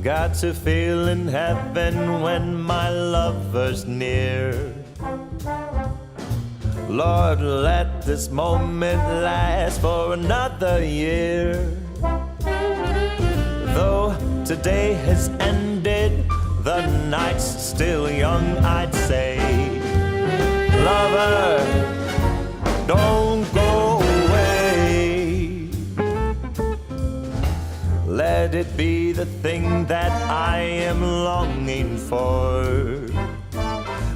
got to feel in heaven when my lover's near. Lord, let this moment last for another year. Though today has ended, the night's still young, I'd say. Lover, don't go away. Let it be the thing that I am longing for.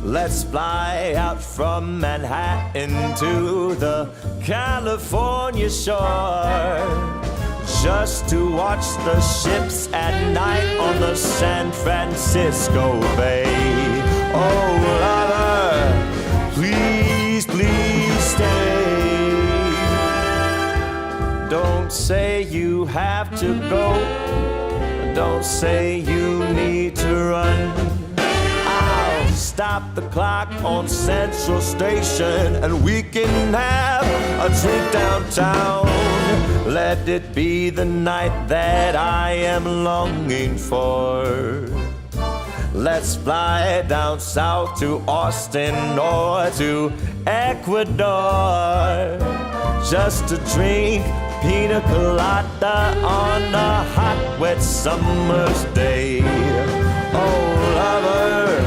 Let's fly out from Manhattan to the California shore, just to watch the ships at night on the San Francisco Bay. Oh, lover, please, please stay. Don't say you have to go. Don't say you need to run. I'll stop the clock on Central Station and we can have a drink downtown. Let it be the night that I am longing for. Let's fly down south to Austin or to Ecuador, just to drink pina colada on a hot, wet summer's day. Oh, lover,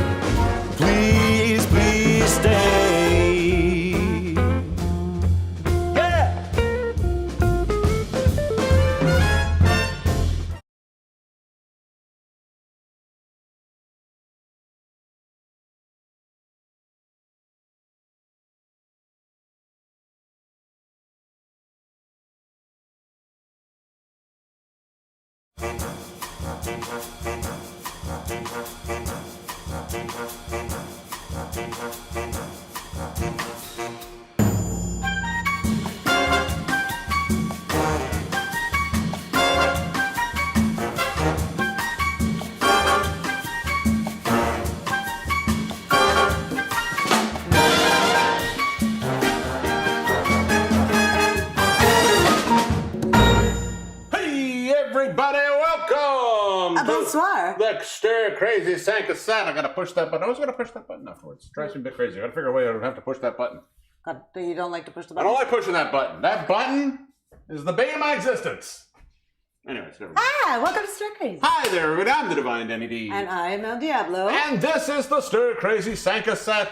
please, please stay. Bonsoir. Look, stir crazy Sanka Set. I gotta push that button. I was gonna push that button afterwards. It drives me a bit crazy. I gotta figure a way I don't have to push that button. God, you don't like to push the I button? don't like pushing that button. That button is the bane of my existence. Anyways, never mind. Ah, welcome to Stir Crazy. Hi there, everybody. I'm the Divine Denny D. And I'm Elle Diabloe. And this is the Stir Crazy Sanka Set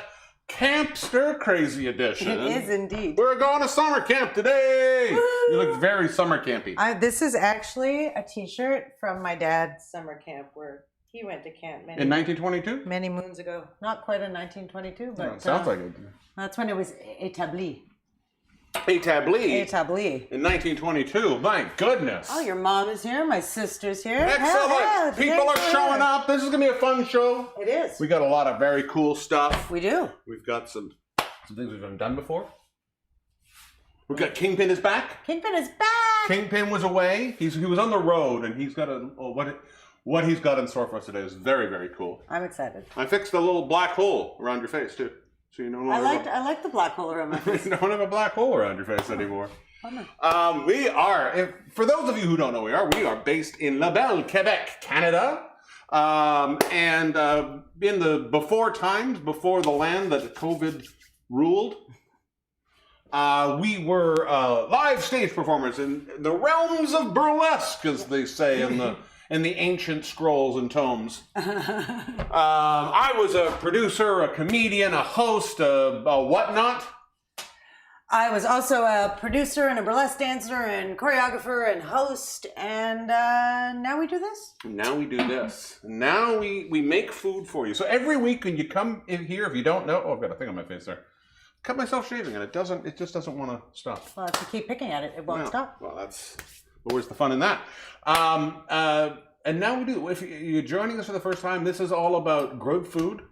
Camp Stir Crazy Edition. It is indeed. We're going to summer camp today. Woo! You look very summer campy. This is actually a t-shirt from my dad's summer camp where he went to camp In 1922? many moons ago. Not quite in 1922, but sounds like it. that's when it was établi. Établi. Établi. In 1922. My goodness. Oh, your mom is here. My sister's here. Excellent. People are showing up. This is going to be a fun show. It is. We got a lot of very cool stuff. We do. We've got some things we've done before. We've got Kingpin is back. Kingpin is back. Kingpin was away. He was on the road, and he's got what he's got in store for us today is very, very cool. I'm excited. I fixed a little black hole around your face too, so you no longer. I like the black hole around my face. You don't have a black hole around your face anymore. Oh, We are, for those of you who don't know, we are based in La Belle, Quebec, Canada. And in the before times, before the land that COVID ruled, we were live stage performers in the realms of burlesque, as they say in the ancient scrolls and tomes. I was a producer, a comedian, a host, a whatnot. I was also a producer and a burlesque dancer and choreographer and host, and now we do this? Now we do this. Now we make food for you. So every week when you come in here, if you don't know, oh, I've got a thing on my face there. Cut myself shaving and it just doesn't want to stop. Well, if you keep picking at it, it won't stop. Well, but where's the fun in that? And now we do. If you're joining us for the first time, this is all about good food.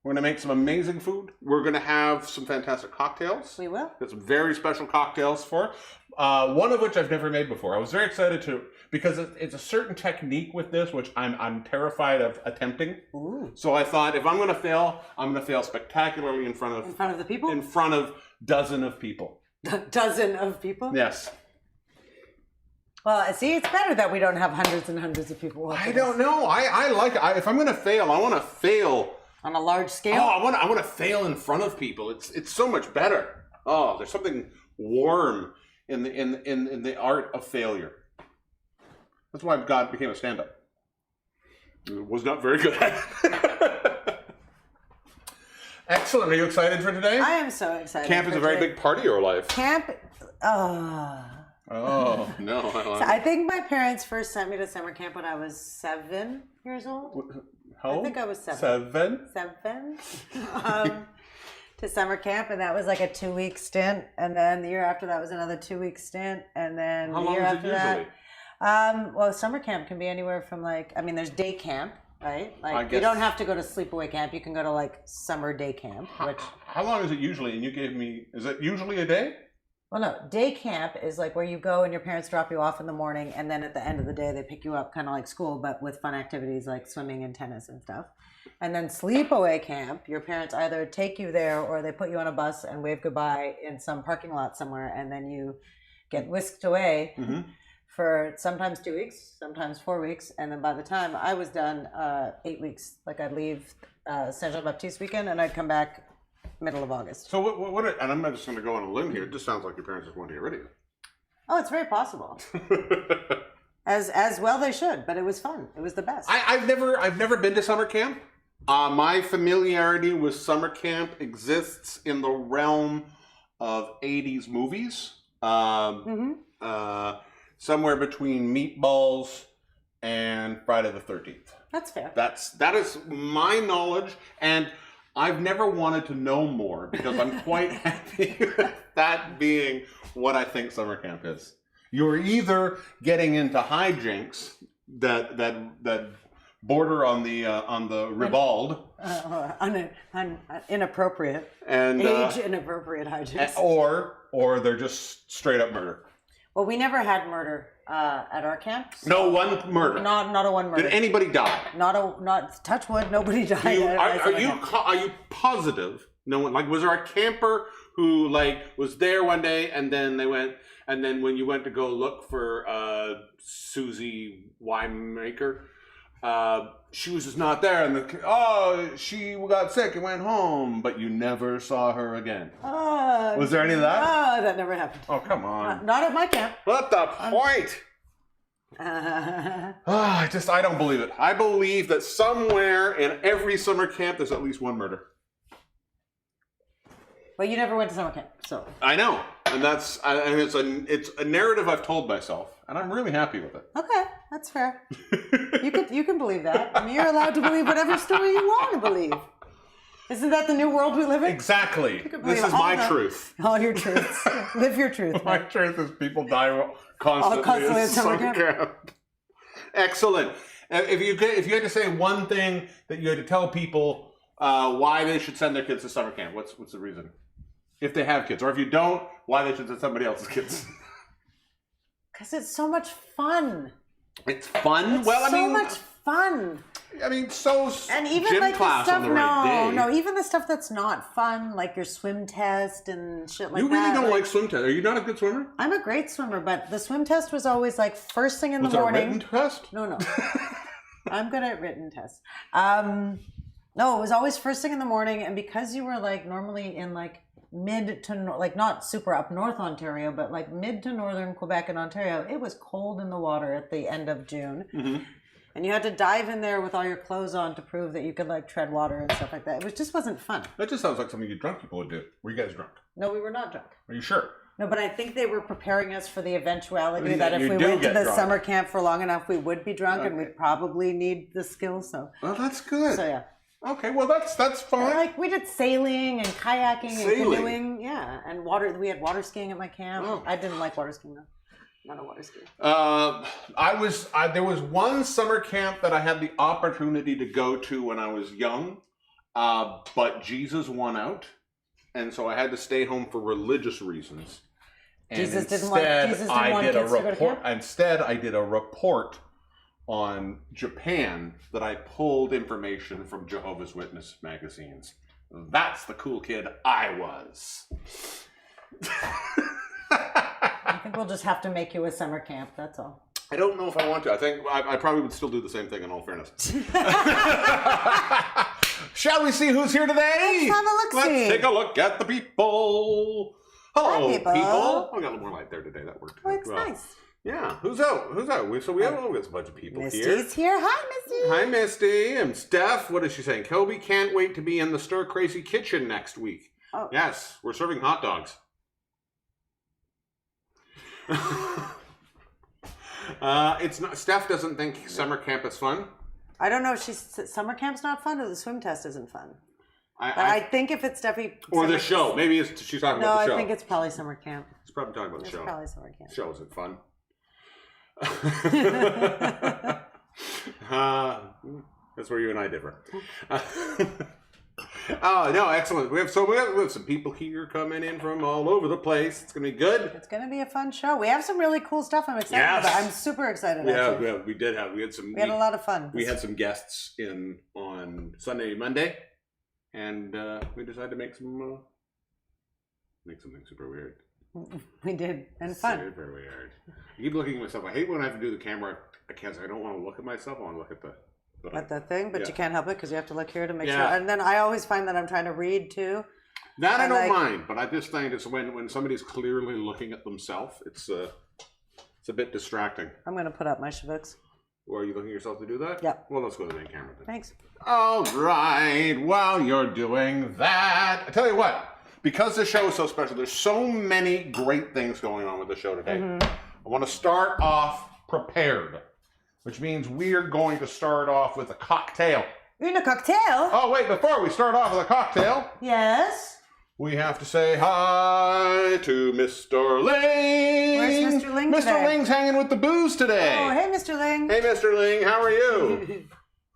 We're going to make some amazing food. We're going to have some fantastic cocktails. We will. Got some very special cocktails for. One of which I've never made before. I was very excited to, because it's a certain technique with this, which I'm terrified of attempting. Ooh. So I thought, if I'm going to fail, I'm going to fail spectacularly in front of the people? In front of dozen of people. A dozen of people? Yes. Well, see, it's better that we don't have hundreds and hundreds of people watching. I don't know. I like it. If I'm going to fail, I want to fail on a large scale. Oh, I want to fail in front of people. It's so much better. Oh, there's something warm in the art of failure. That's why God became a stand-up. Was not very good at it. Excellent. Are you excited for today? I am so excited. Camp is a very big part of your life. Camp. Oh, no. I think my parents first sent me to summer camp when I was 7 years old. How old? I think I was 7. 7? To summer camp, and that was like a 2-week stint. And then the year after that was another 2-week stint. And then How the long year is it after usually? that. Well, summer camp can be anywhere from there's day camp, right? Like you don't have to go to sleepaway camp. You can go to like summer day camp. How long is it usually? And you gave me, is it usually a day? Well, no, day camp is like where you go and your parents drop you off in the morning, and then at the end of the day they pick you up, kind of like school, but with fun activities like swimming and tennis and stuff. And then sleepaway camp, your parents either take you there or they put you on a bus and wave goodbye in some parking lot somewhere, and then you get whisked away for sometimes 2 weeks, sometimes 4 weeks, and then by the time I was done, 8 weeks. Like I'd leave Saint Jean Baptiste weekend and I'd come back middle of August. So what and I'm just going to go on a limb here. It just sounds like your parents just wanted to get rid of you. Oh, it's very possible. As well they should, but it was fun. It was the best. I've never been to summer camp. My familiarity with summer camp exists in the realm of 80s movies. Somewhere between Meatballs and Friday the 13th. That's fair. That is my knowledge, and I've never wanted to know more because I'm quite happy with that being what I think summer camp is. You're either getting into hijinks that border on the ribald, inappropriate and age inappropriate hijinks, or they're just straight up murder. Well, we never had murder at our camp. So no one murder. Not a one murder. Did anybody die? Not touch wood. Nobody died. Are you positive? No one, like, was there a camper who was there one day and then they went, and then when you went to go look for Susie Winemaker, she was just not there, and she got sick and went home, but you never saw her again. Was there any of that? Oh, that never happened. Oh, come on. Not at my camp. What the point? I don't believe it. I believe that somewhere in every summer camp there's at least one murder. Well, you never went to summer camp, so. I know, and it's a narrative I've told myself, and I'm really happy with it. Okay, that's fair. You can believe that. I mean, you're allowed to believe whatever story you want to believe. Isn't that the new world we live in? Exactly. This is my truth. All your truths. Live your truth. My truth is people die constantly at summer camp. Excellent. If you had to say one thing that you had to tell people why they should send their kids to summer camp, what's the reason? If they have kids, or if you don't, why they should send somebody else's kids? Because it's so much fun. It's fun. It's so much fun. I mean, and even gym like class the stuff, on the right day. No, even the stuff that's not fun, like your swim test and shit like that. You really don't like swim test. Are you not a good swimmer? I'm a great swimmer, but the swim test was always like first thing in the morning. Was it a written test? No. I'm good at written tests. No, it was always first thing in the morning, and because you were like normally in like mid to not super up north Ontario, but like mid to northern Quebec and Ontario, it was cold in the water at the end of June. Mm-hmm. And you had to dive in there with all your clothes on to prove that you could like tread water and stuff like that. It just wasn't fun. That just sounds like something you drunk people would do. Were you guys drunk? No, we were not drunk. Are you sure? No, but I think they were preparing us for the eventuality that if we went to the summer camp for long enough, we would be drunk, and we'd probably need the skills. So. Well, that's good. So yeah. Okay, well that's fine. Like we did sailing and kayaking and canoeing, yeah, and water. We had water skiing at my camp. Oh. I didn't like water skiing though. Not a water skier. There was one summer camp that I had the opportunity to go to when I was young, but Jesus won out, and so I had to stay home for religious reasons. And Jesus didn't want kids to go to camp? Instead, I did a report on Japan that I pulled information from Jehovah's Witness magazines. That's the cool kid I was. think we'll just have to make you a summer camp. That's all. I don't know if I want to. I think I probably would still do the same thing in all fairness. Shall we see who's here today? Let's have a look-see. Let's take a look at the people. Hello, Hi, people. Oh, I got a little more light there today. That worked. Oh, it's well. nice. Yeah, who's out? Who's out? We have a bunch of people Misty's here. Hi, Misty. Hi, Misty. And Steph, what is she saying? Kobe can't wait to be in the Stir Crazy kitchen next week. Oh. Yes, we're serving hot dogs. It's not. Steph doesn't think summer camp is fun. I don't know if summer camp's not fun or the swim test isn't fun. I think if it's Steffi... Or the show. Maybe she's talking about the show. No, I think it's probably summer camp. She's probably talking about the show. It's probably summer camp. Show isn't fun. That's where you and I differ. Oh, no, excellent. We have some people here coming in from all over the place. It's going to be good. It's going to be a fun show. We have some really cool stuff I'm excited about. I'm super excited. Yeah, actually. we did have. We had a lot of fun. We had some guests in on Sunday, Monday, and we decided to make something super weird. We did, and fun. Super weird. I keep looking at myself. I hate when I have to do the camera. I can't. I don't want to look at myself. I want to look at the thing, but you can't help it because you have to look here to make sure. Yeah. And then I always find that I'm trying to read too. That I don't mind, but I just think it's when somebody's clearly looking at themselves, it's a bit distracting. I'm going to put up my shavooks. Or are you looking at yourself to do that? Yeah. Well, let's go to the main camera then. Thanks. All right. While you're doing that, I tell you what, because the show is so special, there's so many great things going on with the show today. I want to start off prepared, which means we're going to start off with a cocktail. Une cocktail? Oh, wait, before we start off with a cocktail, yes, we have to say hi to Mr. Ling. Where's Mr. Ling today? Mr. Ling's hanging with the booze today. Oh, hey, Mr. Ling. Hey, Mr. Ling, how are you?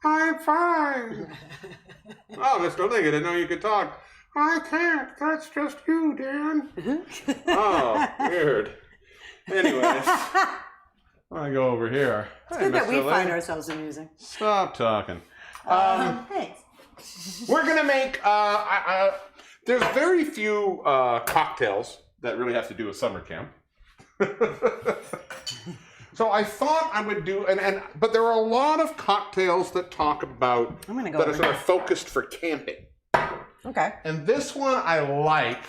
I'm fine. Oh, Mr. Ling, I didn't know you could talk. I can't. That's just you, Dan. Oh, weird. Anyways. I go over here. It's good that we find ourselves amusing. Stop talking. Thanks. We're gonna make. There's very few cocktails that really have to do with summer camp. So I thought I would do, but there are a lot of cocktails that talk about that are sort of focused for camping. Okay. And this one I like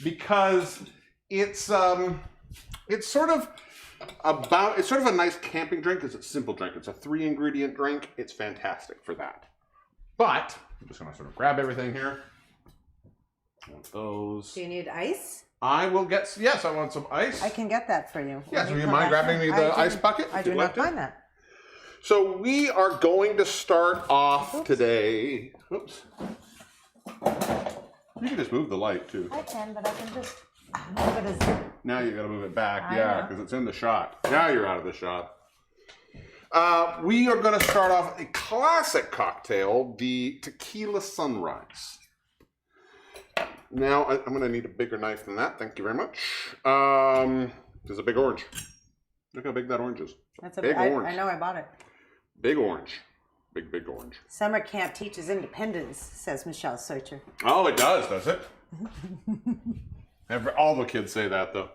because it's sort of a nice camping drink because it's a simple drink. It's a 3-ingredient drink. It's fantastic for that. But I'm just gonna sort of grab everything here. I want those. Do you need ice? I will get. Yes, I want some ice. I can get that for you. Yes. Would you mind grabbing me the ice bucket? I do not mind that. So we are going to start off today. Oops. You can just move the light too. I can, but I can just move it as. Now you got to move it back, I yeah, know. because it's in the shot. Now you're out of the shot. We are going to start off a classic cocktail, the Tequila Sunrise. Now I'm going to need a bigger knife than that. Thank you very much. There's a big orange. Look how big that orange is. That's a big orange. I know I bought it. Big orange. Big orange. Summer camp teaches independence, says Michelle Socher. Oh, it does it? All the kids say that, though.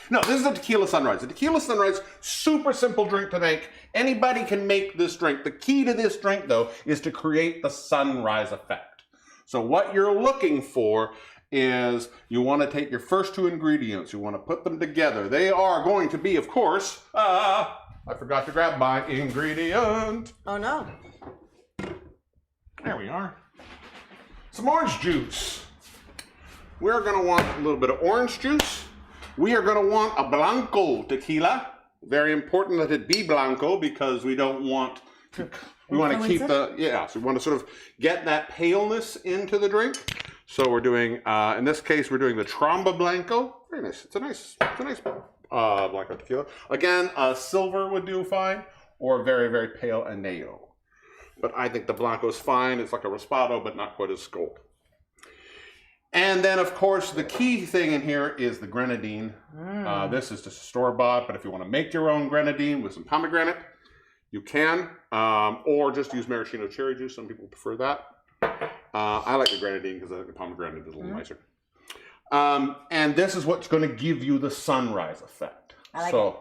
No, this is a Tequila Sunrise. The Tequila Sunrise, super simple drink to make. Anybody can make this drink. The key to this drink, though, is to create the sunrise effect. So what you're looking for is you want to take your first 2 ingredients. You want to put them together. They are going to be, of course, I forgot to grab my ingredient. Oh, no. There we are. Some orange juice. We're going to want a little bit of orange juice. We are going to want a Blanco tequila. Very important that it be Blanco because we don't want to, we want to keep so we want to sort of get that paleness into the drink. So we're doing, in this case, we're doing the Tromba Blanco. Very nice. It's a nice Blanco tequila. Again, silver would do fine, or very, very pale Aneo. But I think the Blanco is fine. It's like a Raspado, but not quite as gold. And then, of course, the key thing in here is the grenadine. This is just store-bought, but if you want to make your own grenadine with some pomegranate, you can. Or just use maraschino cherry juice. Some people prefer that. I like the grenadine because I think the pomegranate is a little nicer. And this is what's going to give you the sunrise effect. I like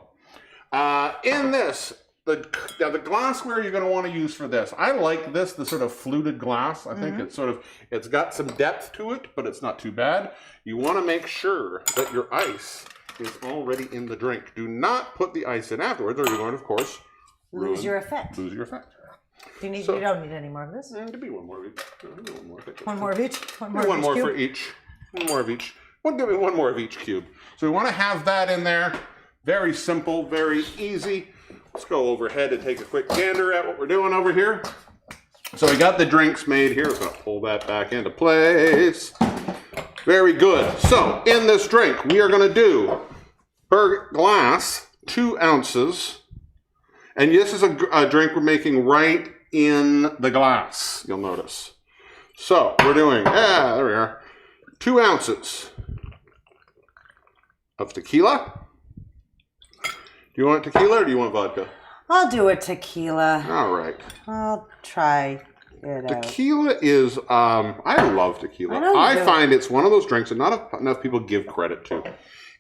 it. In this, the glassware you're going to want to use for this, I like this, the sort of fluted glass. I think it's got some depth to it, but it's not too bad. You want to make sure that your ice is already in the drink. Do not put the ice in afterwards, or you're going to, of course, lose your effect. Lose your effect. Do you don't need any more of this? Give me one more of each. One more of each? One more for each. One more of each. Give me one more of each cube. So we want to have that in there. Very simple, very easy. Let's go overhead and take a quick gander at what we're doing over here. So we got the drinks made here. Let's pull that back into place. Very good. So in this drink, we are going to do per glass 2 ounces. And this is a drink we're making right in the glass, you'll notice. So we're doing, there we are, 2 ounces of tequila. Do you want tequila or do you want vodka? I'll do a tequila. All right. I'll try it out. Tequila is, I love tequila. I find it's one of those drinks that not enough people give credit to.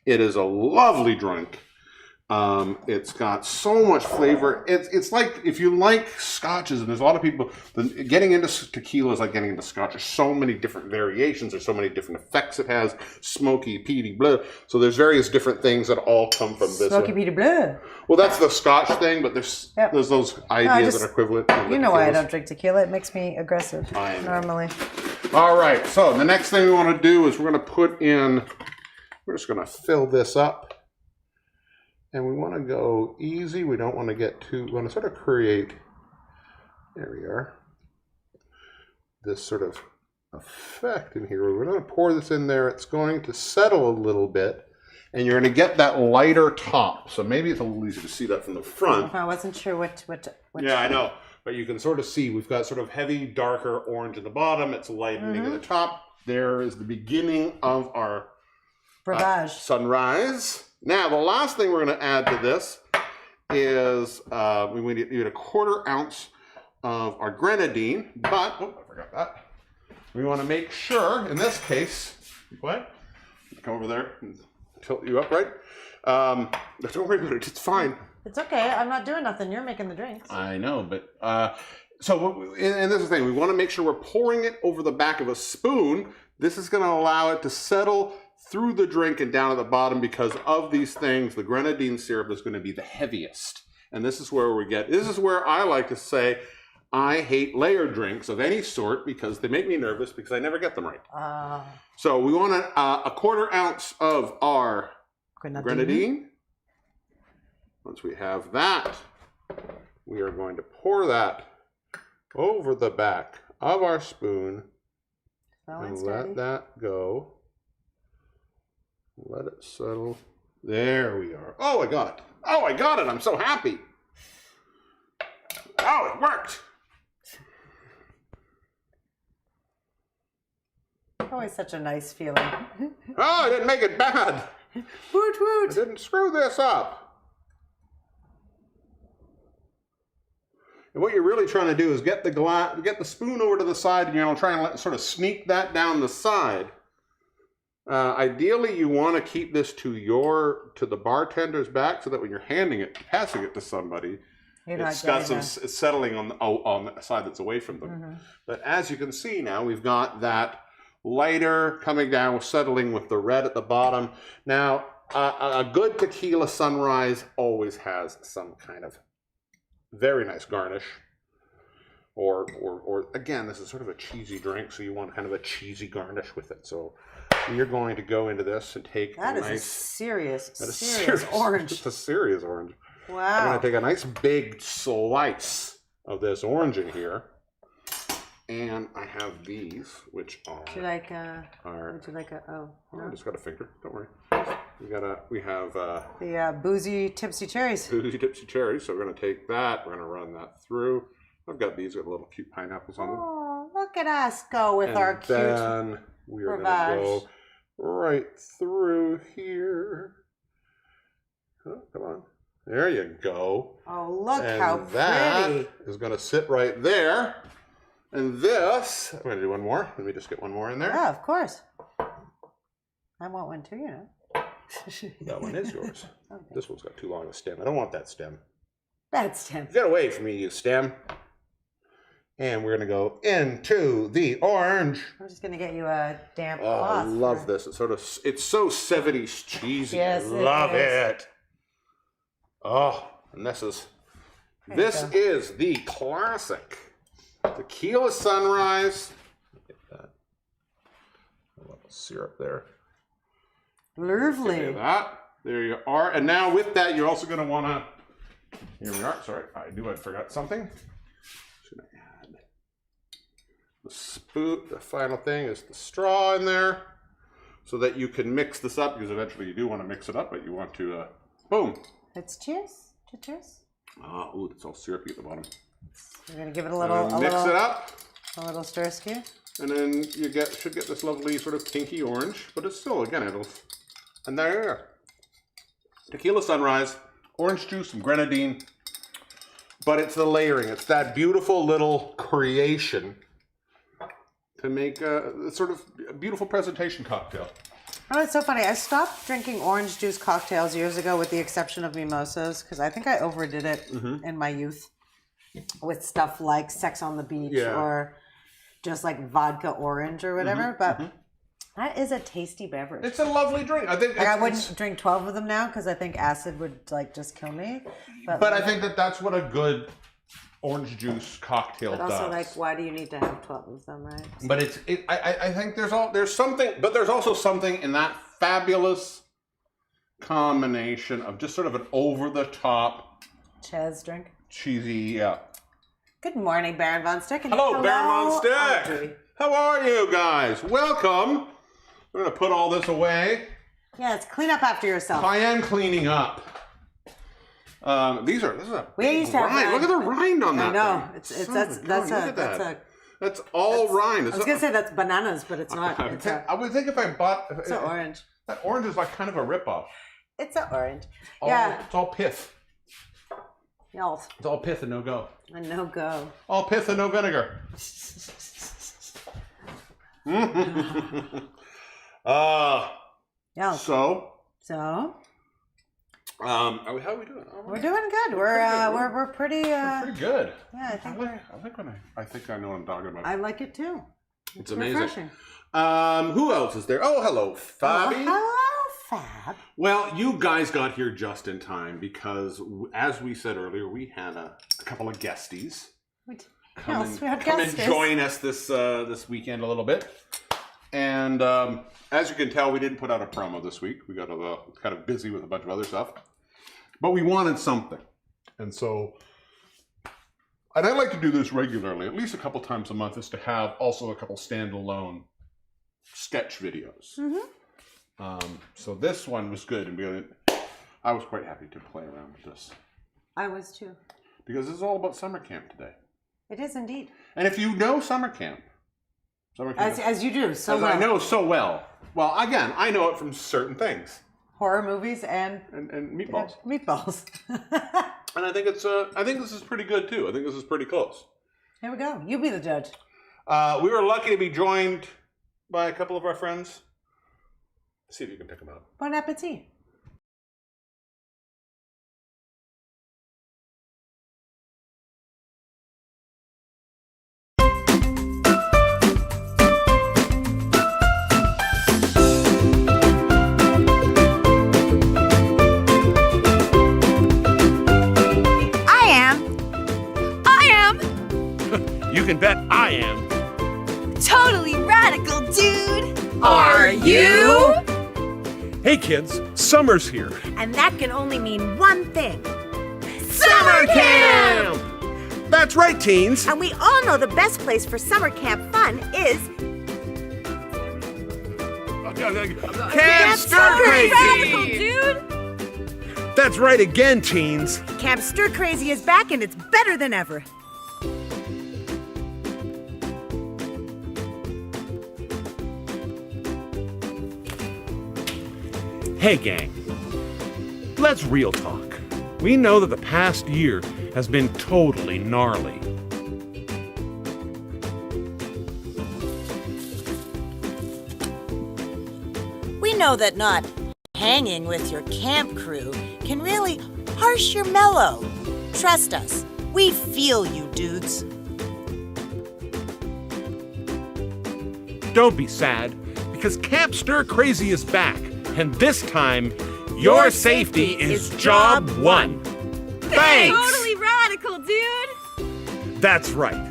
It is a lovely drink. It's got so much flavor. It's like, if you like scotches, and there's a lot of people, getting into tequila is like getting into scotch. There's so many different variations. There's so many different effects it has. Smoky, peaty, blah. So there's various different things that all come from this. Smoky, peaty, blah. Well, that's the scotch thing, but there's those ideas that are equivalent. You know why I don't drink tequila. It makes me aggressive normally. All right. So the next thing we want to do is we're going to put in, we're just going to fill this up. And we want to go easy. We don't want to get too, we want to sort of create, there we are, this sort of effect in here. We're going to pour this in there. It's going to settle a little bit. And you're going to get that lighter top. So maybe it's a little easier to see that from the front. I wasn't sure what. Yeah, I know. But you can sort of see we've got sort of heavy, darker orange at the bottom. It's lightening at the top. There is the beginning of our sunrise. Now, the last thing we're going to add to this is we need a 1/4 ounce of our grenadine, but, oh, I forgot that. We want to make sure, in this case, what? Come over there and tilt you up, right? Don't worry about it, it's fine. It's okay, I'm not doing nothing, you're making the drinks. I know, but, and this is the thing, we want to make sure we're pouring it over the back of a spoon. This is going to allow it to settle through the drink and down at the bottom because of these things. The grenadine syrup is going to be the heaviest. And this is where this is where I like to say, I hate layered drinks of any sort because they make me nervous because I never get them right. So we want a 1/4 ounce of our grenadine. Once we have that, we are going to pour that over the back of our spoon and let that go. Let it settle. There we are. Oh, I got it. Oh, I got it. I'm so happy. Oh, it worked. Always such a nice feeling. Oh, I didn't make it bad. Woot woot. I didn't screw this up. And what you're really trying to do is get the spoon over to the side, and you're going to try and sort of sneak that down the side. Ideally, you want to keep this to the bartender's back so that when you're passing it to somebody, it's settling on the side that's away from them. But as you can see now, we've got that lighter coming down, settling with the red at the bottom. Now, a good tequila sunrise always has some kind of very nice garnish. Or again, this is sort of a cheesy drink, so you want kind of a cheesy garnish with it. So you're going to go into this and take a serious orange. It's a serious orange. Wow. I'm going to take a nice big slice of this orange in here. And I have these, which are... Would you like a... Oh, no. I just got a finger. Don't worry. We have... the boozy tipsy cherries. Boozy tipsy cherries. So we're going to take that. We're going to run that through. I've got these with little cute pineapples on them. Oh, look at us go with our cute... And then we are going to go right through here. Oh, come on. There you go. Oh, look how pretty. That is going to sit right there. And this, I'm going to do one more. Let me just get one more in there. Yeah, of course. I want one too, you know. That one is yours. Okay. This one's got too long a stem. I don't want that stem. That's Tim. Get away from me, you stem. And we're going to go into the orange. I'm just going to get you a damp Oh, cloth. I love this. It's so 70s cheesy. Yes, I love it. Oh, and this is the classic Tequila Sunrise. Get that. A little syrup there. Lovely. Look at that. There you are. And now with that, you're also going to want to. Here we are. Sorry, I knew I forgot something. Should I add the spoon? The final thing is the straw in there, so that you can mix this up. Because eventually you do want to mix it up, but you want to. Boom. Let's cheers. Cheers. Ooh, it's all syrupy at the bottom. We're gonna give it a little. Mix it up. A little stir skew. And then you should get this lovely sort of pinky orange, but it's still and there. Tequila Sunrise, orange juice, some grenadine, but it's the layering. It's that beautiful little creation to make a sort of beautiful presentation cocktail. Oh, it's so funny. I stopped drinking orange juice cocktails years ago with the exception of mimosas because I think I overdid it in my youth with stuff like Sex on the Beach or just like vodka orange or whatever. But that is a tasty beverage. It's a lovely drink. I think I wouldn't drink 12 of them now because I think acid would like just kill me. But I think that's what a good orange juice cocktail does. Also, like, why do you need to have 12 of them, right? But I think there's something, but there's also something in that fabulous combination of just sort of an over the top Ches drink. Cheesy, Good morning, Baron Von Stick. Hello, Baron Von Stick. How are you guys? Welcome. We're gonna put all this away. Yes, clean up after yourself. I am cleaning up. This is a big rind. Look at the rind on that. I know. Thing. That's all rind. I was gonna say that's bananas, but it's not. I would think if I bought. It's an orange. That orange is like kind of a ripoff. It's an orange. It's all pith. Y'all. It's all pith and no go. A no go. All pith and no vinegar. So. How are we doing? We're doing good. We're pretty. Pretty good. Yeah, I think I know what I'm talking about. I like it too. It's amazing. Refreshing. Who else is there? Oh, hello, Fabi. Oh, hello, Fab. Well, you guys got here just in time because, as we said earlier, we had a couple of guesties come and join us this weekend a little bit. And as you can tell, we didn't put out a promo this week. We got kind of busy with a bunch of other stuff. But we wanted something. And I'd like to do this regularly, at least a couple times a month, is to have also a couple standalone sketch videos. So this one was good, and I was quite happy to play around with this. I was too. Because this is all about summer camp today. It is indeed. And if you know summer camp as you do, so as well. I know so well. Well, again, I know it from certain things. Horror movies and meatballs. Meatballs. And I think this is pretty good too. I think this is pretty close. Here we go. You be the judge. We were lucky to be joined by a couple of our friends. See if you can pick them out. Bon appetit. You can bet I am. Totally radical, dude! Are you? Hey kids, summer's here. And that can only mean one thing. Summer camp! That's right, teens. And we all know the best place for summer camp fun is... Camp Stir Crazee! Radical, dude! That's right again, teens. Camp Stir Crazee is back and it's better than ever. Hey gang, let's real talk. We know that the past year has been totally gnarly. We know that not hanging with your camp crew can really harsh your mellow. Trust us, we feel you, dudes. Don't be sad, because Camp Stir Crazee is back, and this time, your safety is job one. Thanks! Totally radical, dude. That's right.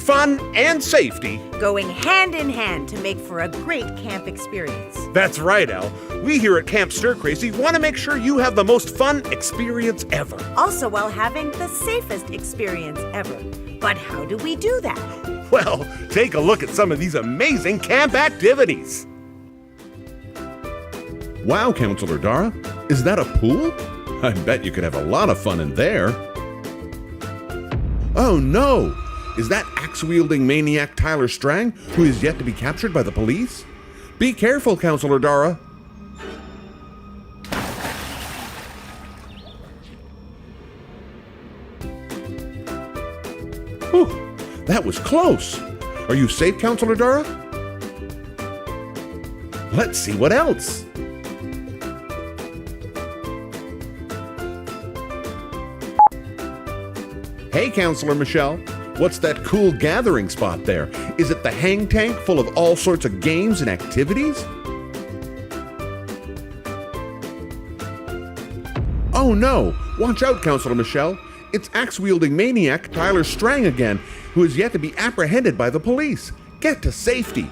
Fun and safety. Going hand in hand to make for a great camp experience. That's right, Elle. We here at Camp Stir Crazee want to make sure you have the most fun experience ever. Also while having the safest experience ever. But how do we do that? Well, take a look at some of these amazing camp activities. Wow, Counselor Dara, is that a pool? I bet you could have a lot of fun in there. Oh no! Is that axe-wielding maniac Tyler Strang, who is yet to be captured by the police? Be careful, Counselor Dara. Whew, that was close. Are you safe, Counselor Dara? Let's see what else. Hey, Counselor Michelle. What's that cool gathering spot there? Is it the hang tank full of all sorts of games and activities? Oh no! Watch out, Counselor Michelle. It's axe-wielding maniac Tyler Strang again, who is yet to be apprehended by the police. Get to safety.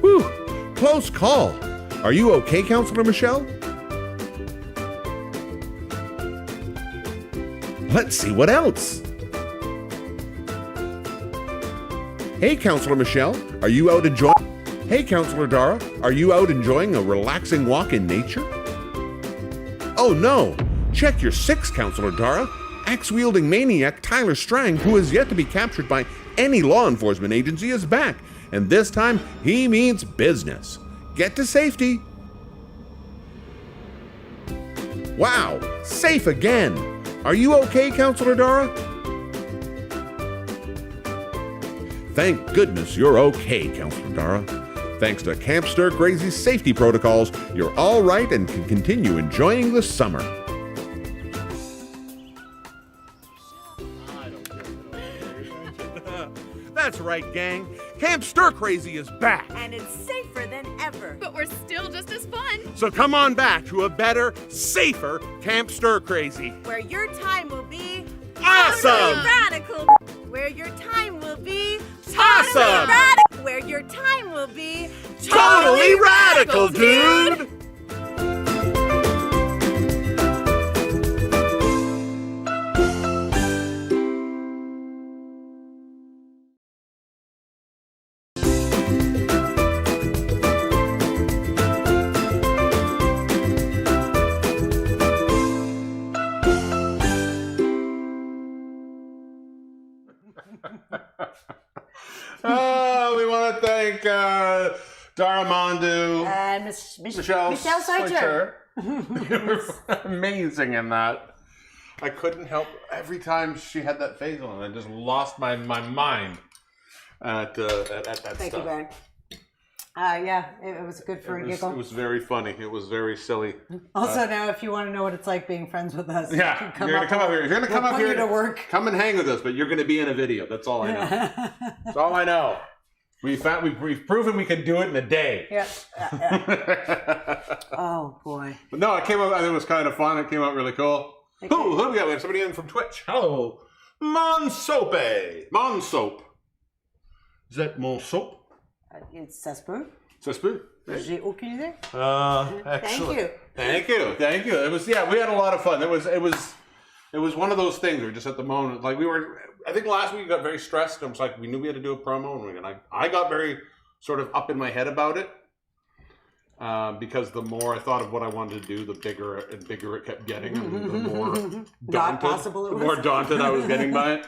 Whew, close call. Are you okay, Counselor Michelle? Let's see what else. Hey, Counselor Michelle, are you out enjoying? Hey, Counselor Dara, are you out enjoying a relaxing walk in nature? Oh no! Check your six, Counselor Dara. Axe-wielding maniac Tyler Strang, who is yet to be captured by any law enforcement agency, is back. And this time, he means business. Get to safety. Wow, safe again. Are you okay, Counselor Dara? Thank goodness you're okay, Counselor Dara. Thanks to Camp Stir Crazee's safety protocols, you're all right and can continue enjoying the summer. That's right, gang. Camp Stir Crazee is back. And it's safer than ever. But we're still just as fun. So come on back to a better, safer Camp Stir Crazee. Where your time will be Awesome! radical. Where your time will be Awesome! radical. Where your time will be Totally radical, dude! We want to thank Dara Mandu And Michelle Sarcher. You were amazing in that. I couldn't help every time she had that face on. I just lost my mind at that Thank stuff. you, Ben. Yeah, it was good for a giggle. It was very funny. It was very silly. Also, now if you want to know what it's like being friends with us, Yeah, you can you're gonna come up here. You're gonna come we'll up put here you to work. Come and hang with us, but you're gonna be in a video. That's all I know. That's all I know. We've proven we can do it in a day. Yep. Oh boy. But no, it came out. It was kind of fun. It came out really cool. Who do we got? We have somebody in from Twitch. Hello, Monsope. Monsope. Is that Monsope? It's Cesspoo. Cesspoo. J'ai aucune idée. Excellent. Thank you. It was we had a lot of fun. It was one of those things where just at the moment, like I think last week we got very stressed. It was like we knew we had to do a promo, and I got very sort of up in my head about it because the more I thought of what I wanted to do, the bigger and bigger it kept getting, and the more more daunted I was getting by it.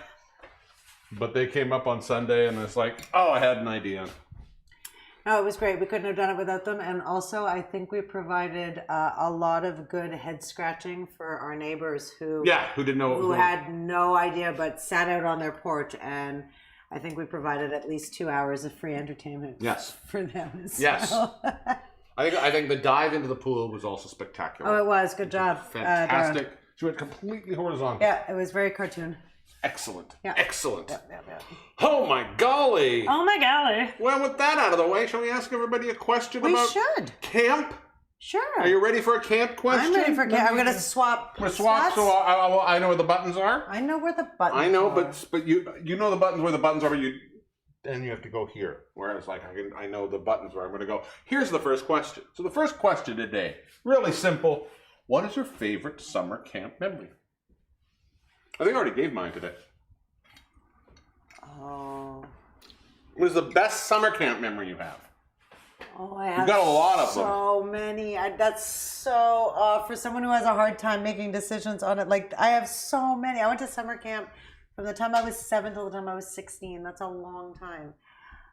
But they came up on Sunday, and it's like, oh, I had an idea. No, it was great. We couldn't have done it without them. And also, I think we provided a lot of good head scratching for our neighbors who didn't know what was who going on. had no idea but sat out on their porch. And I think we provided at least 2 hours of free entertainment. Yes. For them. As Yes. well. I think the dive into the pool was also spectacular. Oh, it was. Good job. Fantastic. She went completely horizontal. Yeah, it was very cartoon. Excellent. Yeah. Excellent. Yeah. Oh my golly. Oh my golly. Well, with that out of the way, shall we ask everybody a question We about should. camp? Sure. Are you ready for a camp question? I'm ready for camp. I'm going to swap. We're swap, so I know where the buttons are. I know where the buttons I know, are. but you know the buttons where the buttons are, but then you have to go here. Whereas I know the buttons where I'm going to go. Here's the first question. So the first question today, really simple. What is your favorite summer camp memory? I think I already gave mine today. Oh. What is the best summer camp memory you have? Oh, I have got a lot of them. so many. That's so, for someone who has a hard time making decisions on it, like, I have so many. I went to summer camp from the time I was 7 till the time I was 16. That's a long time.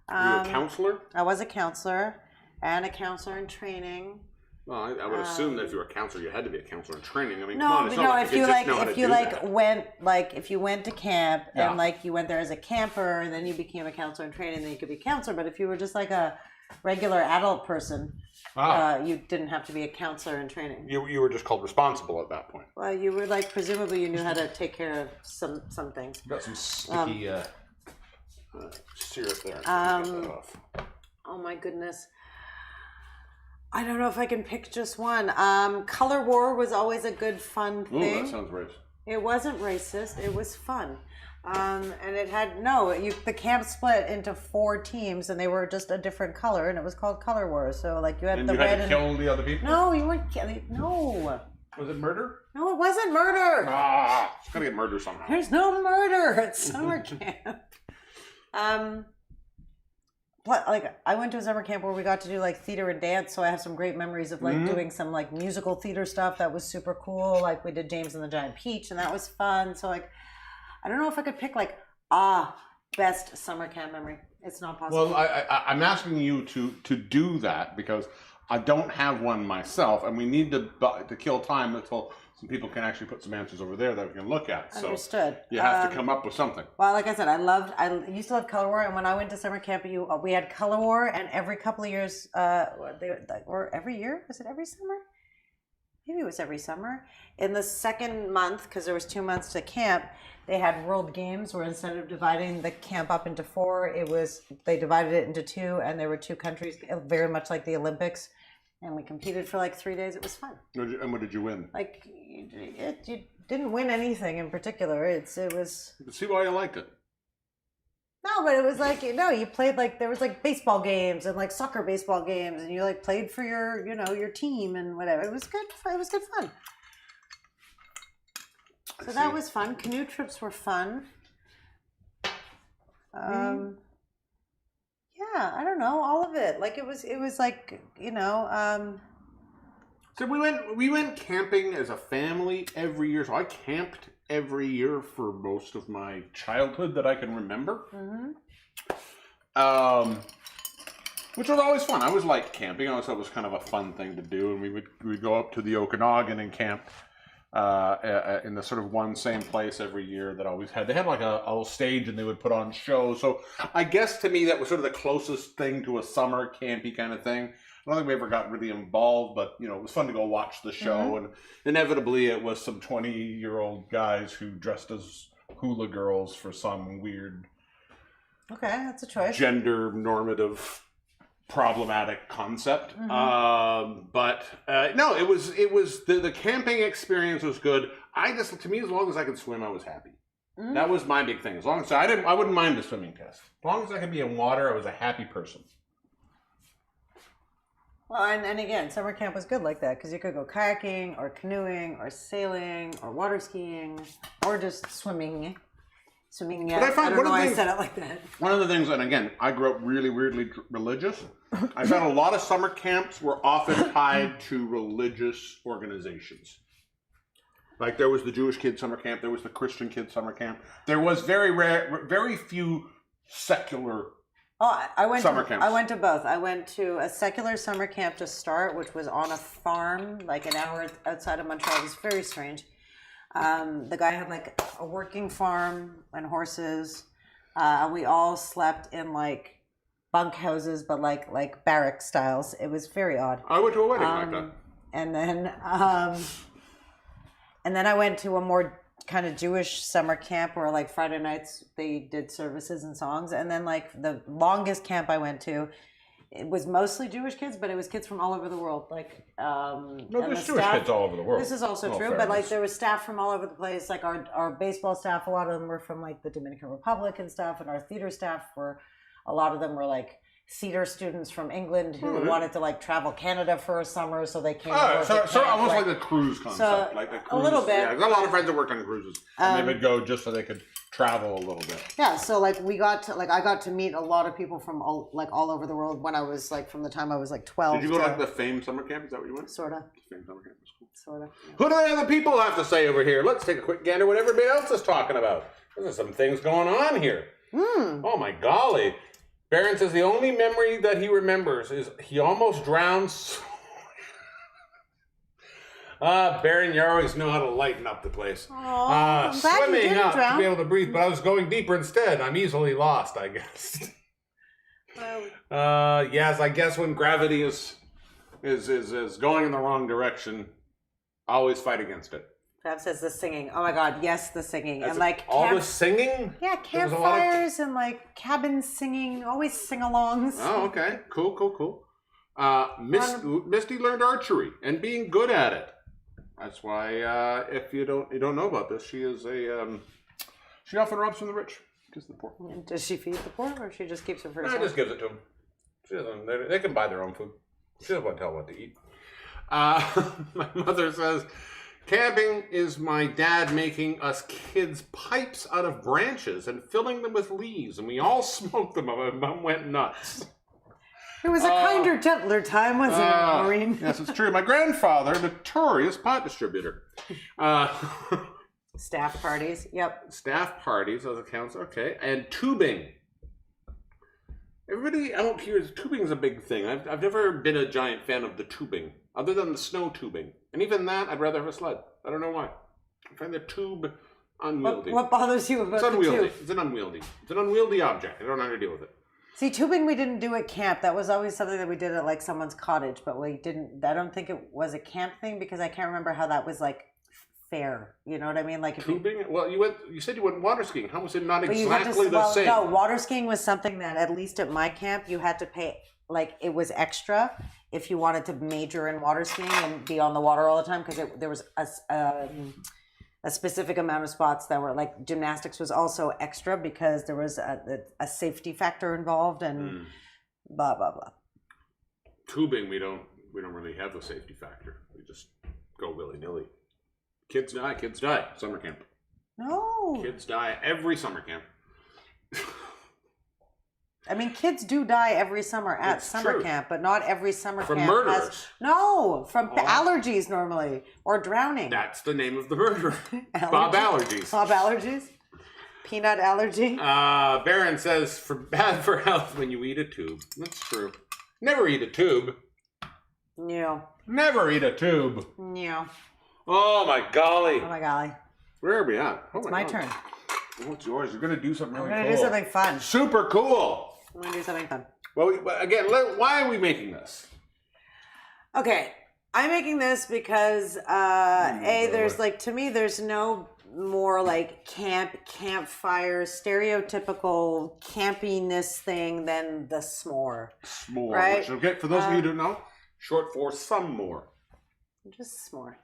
Were you a counselor? I was a counselor and a counselor in training. Well, I would assume that if you were a counselor, you had to be a counselor in training. I mean, No, come on, it's but not no. like If you you could like, just know how to if you do like that. went, like, if you went to camp Yeah. and like you went there as a camper, and then you became a counselor in training, then you could be a counselor. But if you were just like a regular adult person, you didn't have to be a counselor in training. You were just called responsible at that point. Well, you were like, presumably you knew how to take care of some things. Got some sticky syrup there. Get that off. Oh my goodness. I don't know if I can pick just one. Color War was always a good fun Ooh, thing. that sounds racist. It wasn't racist. It was fun. And it had, the camp split into 4 teams and they were just a different color and it was called Color War. So like you had And the you red had to kill the other people? No, you weren't killing. No. Was it murder? No, it wasn't murder. It's gotta get murder somehow. There's no murder at summer camp. Like I went to a summer camp where we got to do like theater and dance, so I have some great memories of like doing some like musical theater stuff that was super cool. Like we did James and the Giant Peach, and that was fun. So like, I don't know if I could pick like best summer camp memory. It's not possible. Well, I'm asking you to do that because I don't have one myself, and we need to kill time until some people can actually put some answers over there that we can look at. So Understood. you have to come up with something. Well, like I said, I used to love Color War, and when I went to summer camp, we had Color War, and every couple of years, or every year, was it every summer? Maybe it was every summer. In the second month, because there was 2 months to camp, they had World Games, where instead of dividing the camp up into 4, they divided it into 2, and there were 2 countries, very much like the Olympics. And we competed for like 3 days. It was fun. And what did you win? Like, you didn't win anything in particular. It was. See why you liked it. No, but it was like, you played like, there was like baseball games and like soccer baseball games, and you like played for your, your team and whatever. It was good. It was good fun. So that was fun. Canoe trips were fun. Yeah, I don't know, all of it. Like it was like, So we went camping as a family every year. So I camped every year for most of my childhood that I can remember. Which was always fun. I always liked camping. I always thought it was kind of a fun thing to do. And we'd go up to the Okanagan and camp in the sort of one same place every year that always had. They had like a little stage and they would put on shows. So I guess to me that was sort of the closest thing to a summer campy kind of thing. I don't think we ever got really involved, but it was fun to go watch the show. And inevitably it was some 20-year-old guys who dressed as hula girls for some weird okay, that's a choice. gender normative problematic concept. But no, it was the camping experience was good. To me, as long as I could swim, I was happy. That was my big thing. As long as I wouldn't mind the swimming test. As long as I could be in water, I was a happy person. Well, and again, summer camp was good like that because you could go kayaking or canoeing or sailing or water skiing or just swimming. Swimming, yeah. But I don't know why I said it like that. One of the things, and again, I grew up really weirdly religious. I found a lot of summer camps were often tied to religious organizations. Like there was the Jewish Kids Summer Camp, there was the Christian Kids Summer Camp. There was very few secular Oh, I went Summer to, camps. I went to both. I went to a secular summer camp to start, which was on a farm, like an hour outside of Montreal. It was very strange. The guy had like a working farm and horses. We all slept in like bunk houses, but like barrack styles. It was very odd. I went to a wedding like that. And then I went to a more kind of Jewish summer camp where like Friday nights they did services and songs. And then like the longest camp I went to, it was mostly Jewish kids, but it was kids from all over the world. Like No, there's Jewish kids all over the world. This is also true, but like there was staff from all over the place. Like our baseball staff, a lot of them were from like the Dominican Republic and stuff, and our theater staff a lot of them were like theater students from England who wanted to like travel Canada for a summer, so they came. So almost like a cruise concept, like a cruise. A little bit. Yeah, I got a lot of friends that worked on cruises, and they would go just so they could travel a little bit. Yeah, so like I got to meet a lot of people from all over the world when I was like from the time I was like 12. Did you go to like the famed summer camp? Is that what you went? Sorta. Famed summer camp was cool. Sorta. Yeah. Who do the other people have to say over here? Let's take a quick gander what everybody else is talking about. There's some things going on here. Oh my golly. Baron says the only memory that he remembers is he almost drowns. Baron, you always know how to lighten up the place. I'm glad you Swimming didn't up drown. to be able to breathe, but I was going deeper instead. I'm easily lost, I guess. Yes, I guess when gravity is going in the wrong direction, always fight against it. Fab says the singing. Oh my God, yes, the singing. That's and like all the singing? Yeah, There was a lot of- campfires and like cabin singing, always sing-alongs. Oh, okay. Cool. Misty learned archery and being good at it. That's why, if you don't know about this, she is she often robs from the rich. Gives the poor. Does she feed the poor, or she just keeps it for No, herself? just gives it to them. She doesn't. They can buy their own food. She doesn't want to tell what to eat. My mother says, camping is my dad making us kids pipes out of branches and filling them with leaves, and we all smoked them. My mom went nuts. It was a kinder, gentler time, wasn't it, Maureen? Yes, it's true. My grandfather, notorious pot distributor. Staff parties, yep. Staff parties, as accounts, okay. And tubing. Everybody out here, tubing is a big thing. I've never been a giant fan of the tubing, other than the snow tubing. And even that, I'd rather have a sled. I don't know why. I find the tube unwieldy. What bothers you about It's the unwieldy. tube? It's an unwieldy object. I don't know how to deal with it. See, tubing we didn't do at camp. That was always something that we did at like someone's cottage, but we didn't. I don't think it was a camp thing because I can't remember how that was like fair. You know what I mean? Like if Tubing? Well, you said you went water skiing. How was it not but you had exactly to, the same? No, water skiing was something that at least at my camp you had to pay. Like it was extra if you wanted to major in water skiing and be on the water all the time because there was a specific amount of spots that were like gymnastics was also extra because there was a safety factor involved and blah blah blah. Tubing, we don't really have the safety factor. We just go willy nilly. Kids die. Summer camp. No. Kids die every summer camp. I mean, kids do die every summer at It's summer true. camp, but not every summer From camp murderers. has. No, from allergies normally or drowning. That's the name of the murderer. Bob Allergies. Bob allergies. Peanut allergy. Baron says, bad for health when you eat a tube. That's true. Never eat a tube. No. Never eat a tube. No. Oh my golly. Oh my golly. Where are we at? Oh It's my turn. Oh, it's yours. You're going to do something really We're cool. gonna do something fun. Super cool. We're gonna do something fun. Well, again, why are we making this? Okay, I'm making this because there's like to me there's no more like campfire stereotypical campiness thing than the s'more. S'more. Right? Which, okay, for those of you who don't know, short for some more. Just s'more.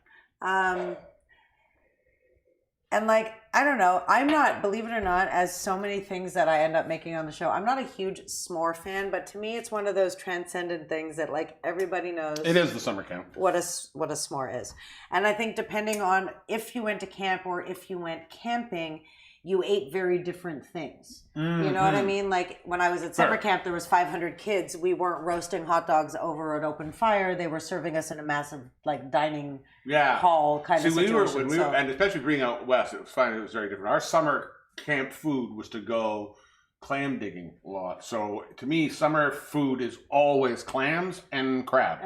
And like, I don't know, I'm not, believe it or not, as so many things that I end up making on the show, I'm not a huge s'more fan, but to me it's one of those transcendent things that like everybody knows. It is the summer camp. What a s'more is. And I think depending on if you went to camp or if you went camping, you ate very different things. Mm-hmm. You know what I mean? Like when I was at summer camp, there was 500 kids. We weren't roasting hot dogs over an open fire. They were serving us in a massive like dining hall kind of situation. And especially being out west, it was fine. It was very different. Our summer camp food was to go clam digging a lot. So to me, summer food is always clams and crab.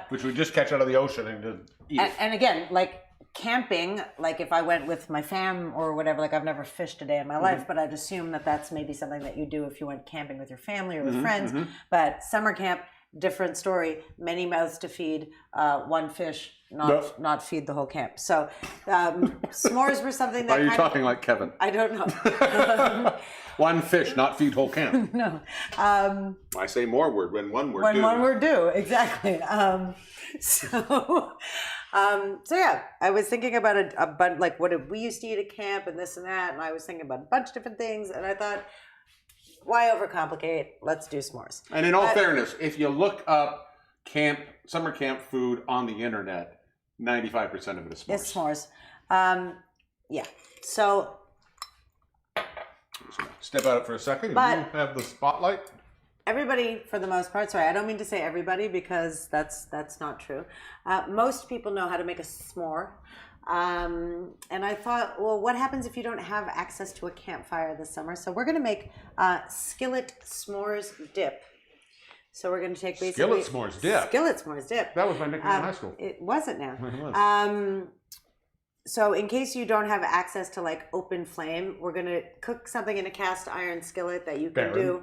Which we just catch out of the ocean and just eat. And again, like camping, like if I went with my fam or whatever, like I've never fished a day in my life, but I'd assume that that's maybe something that you do if you went camping with your family or with friends. But summer camp, different story. Many mouths to feed, one fish, not feed the whole camp. So s'mores were something that. Are you talking like Kevin? I don't know. One fish, not feed whole camp. No. I say more word when one word When do. one word do, exactly. So yeah, I was thinking about a bunch, like what did we used to eat at camp and this and that, and I was thinking about a bunch of different things, and I thought, why overcomplicate? Let's do s'mores. And in all fairness, if you look up summer camp food on the internet, 95% of it is s'mores. It's s'mores. Yeah. So step out for a second. But- You have the spotlight. everybody, for the most part, sorry, I don't mean to say everybody because that's not true. Most people know how to make a s'more. And I thought, well, what happens if you don't have access to a campfire this summer? So we're going to make Skillet s'mores dip. So we're going to take basically... Skillet s'mores dip? Skillet s'mores dip. That was my nickname in high school. It wasn't now. It was. So in case you don't have access to like open flame, we're going to cook something in a cast iron skillet that you can do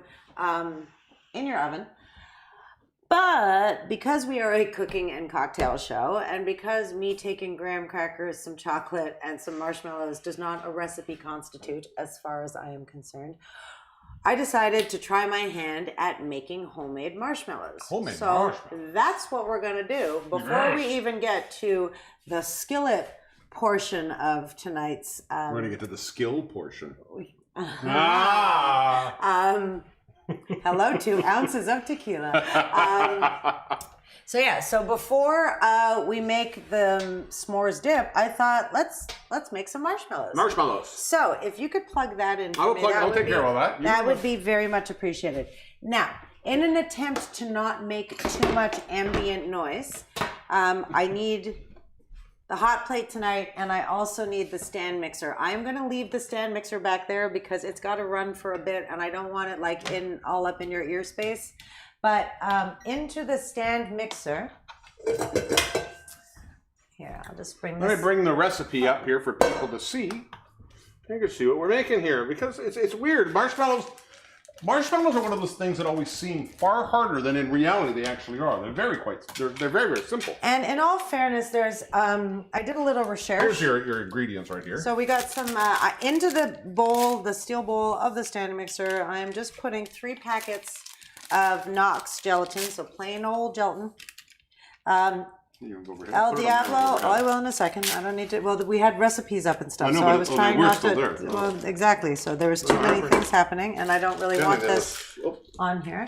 in your oven. But because we are a cooking and cocktail show, and because me taking graham crackers, some chocolate, and some marshmallows does not a recipe constitute, as far as I am concerned, I decided to try my hand at making homemade marshmallows. So that's what we're going to do before we even get to the skillet portion of tonight's... We're going to get to the skill portion. Hello, 2 ounces of tequila. So before we make the s'mores dip, I thought let's make some marshmallows. Marshmallows. So if you could plug that in for me, I'll take care of all that. That would be very much appreciated. Now, in an attempt to not make too much ambient noise, I need the hot plate tonight, and I also need the stand mixer. I'm going to leave the stand mixer back there because it's got to run for a bit, and I don't want it like all up in your ear space. But into the stand mixer, here, I'll just bring this. Let me bring the recipe up here for people to see. You can see what we're making here, because it's weird. Marshmallows are one of those things that always seem far harder than in reality they actually are. They're very, very simple. And in all fairness, there's I did a little research. Here's your ingredients right here. So we got some into the bowl, the steel bowl of the stand mixer. I am just putting 3 packets of Knox gelatin, so plain old gelatin. Elle Diabloe. Oh, I will in a second. I don't need to. Well, we had recipes up and stuff, so I was trying not to. Well, exactly. So there was too many things happening, and I don't really want this on here.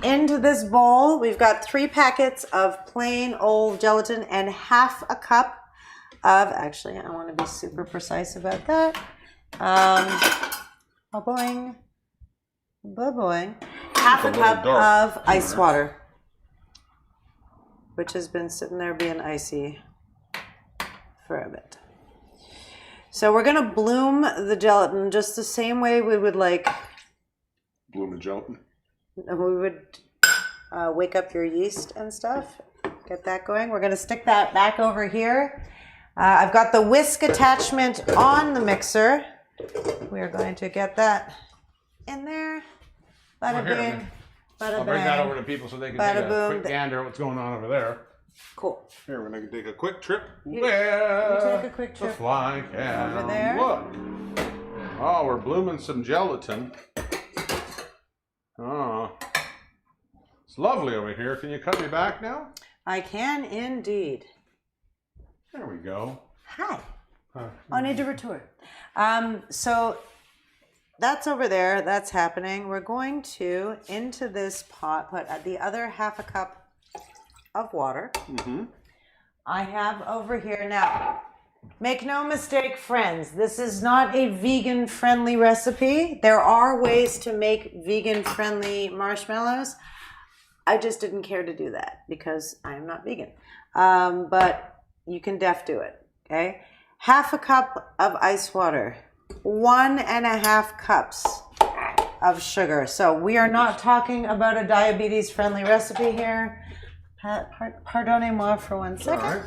Into this bowl, we've got 3 packets of plain old gelatin and half a cup of. Actually, I want to be super precise about that. Boing. Half a cup of ice water, which has been sitting there being icy for a bit. So we're going to bloom the gelatin just the same way we would like... Bloom the gelatin? We would wake up your yeast and stuff. Get that going. We're going to stick that back over here. I've got the whisk attachment on the mixer. We're going to get that in there. Bada bing, bada I'll bring that over to people so they can take a quick gander at what's going on over there. Cool. Here, we're going to take a quick trip. You take a quick trip the fly can over there. look. Oh, we're blooming some gelatin. Oh, it's lovely over here. Can you cut me back now? I can indeed. There we go. Hi. I need to retour. So that's over there. That's happening. We're going to, into this pot, put the other half a cup of water. I have over here now. Make no mistake, friends, this is not a vegan-friendly recipe. There are ways to make vegan-friendly marshmallows. I just didn't care to do that because I am not vegan. But you can do it, okay? Half a cup of ice water. 1.5 cups of sugar. So we are not talking about a diabetes-friendly recipe here. Pardonnez-moi for 1 second.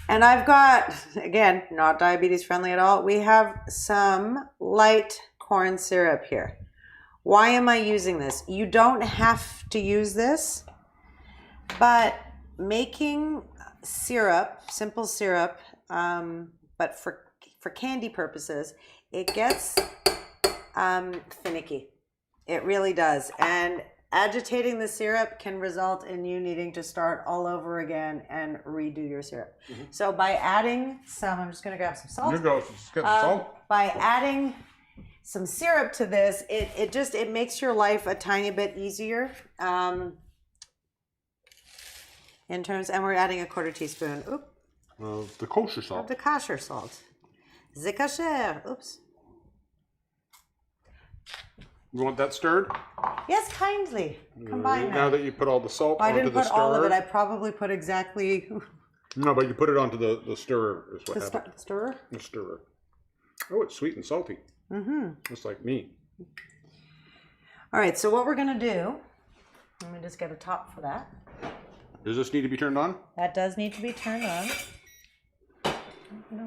And I've got, again, not diabetes-friendly at all. We have some light corn syrup here. Why am I using this? You don't have to use this, but making syrup, simple syrup, but for candy purposes, it gets finicky. It really does. And agitating the syrup can result in you needing to start all over again and redo your syrup. So by adding some, I'm just going to grab some salt. You go. Just get the salt. By adding some syrup to this, it makes your life a tiny bit easier. In terms, and we're adding a 1/4 teaspoon. The kosher salt. Of the kosher salt. The kosher. Oops. You want that stirred? Yes, kindly. Combine Now that. that you put all the salt I onto didn't the put stirrer. all of it. I probably put exactly No, but you put it onto the stirrer is what the happened. stirrer. The stirrer. Oh, it's sweet and salty. Just like me. All right, so what we're going to do, let me just get a top for that. Does this need to be turned on? That does need to be turned on.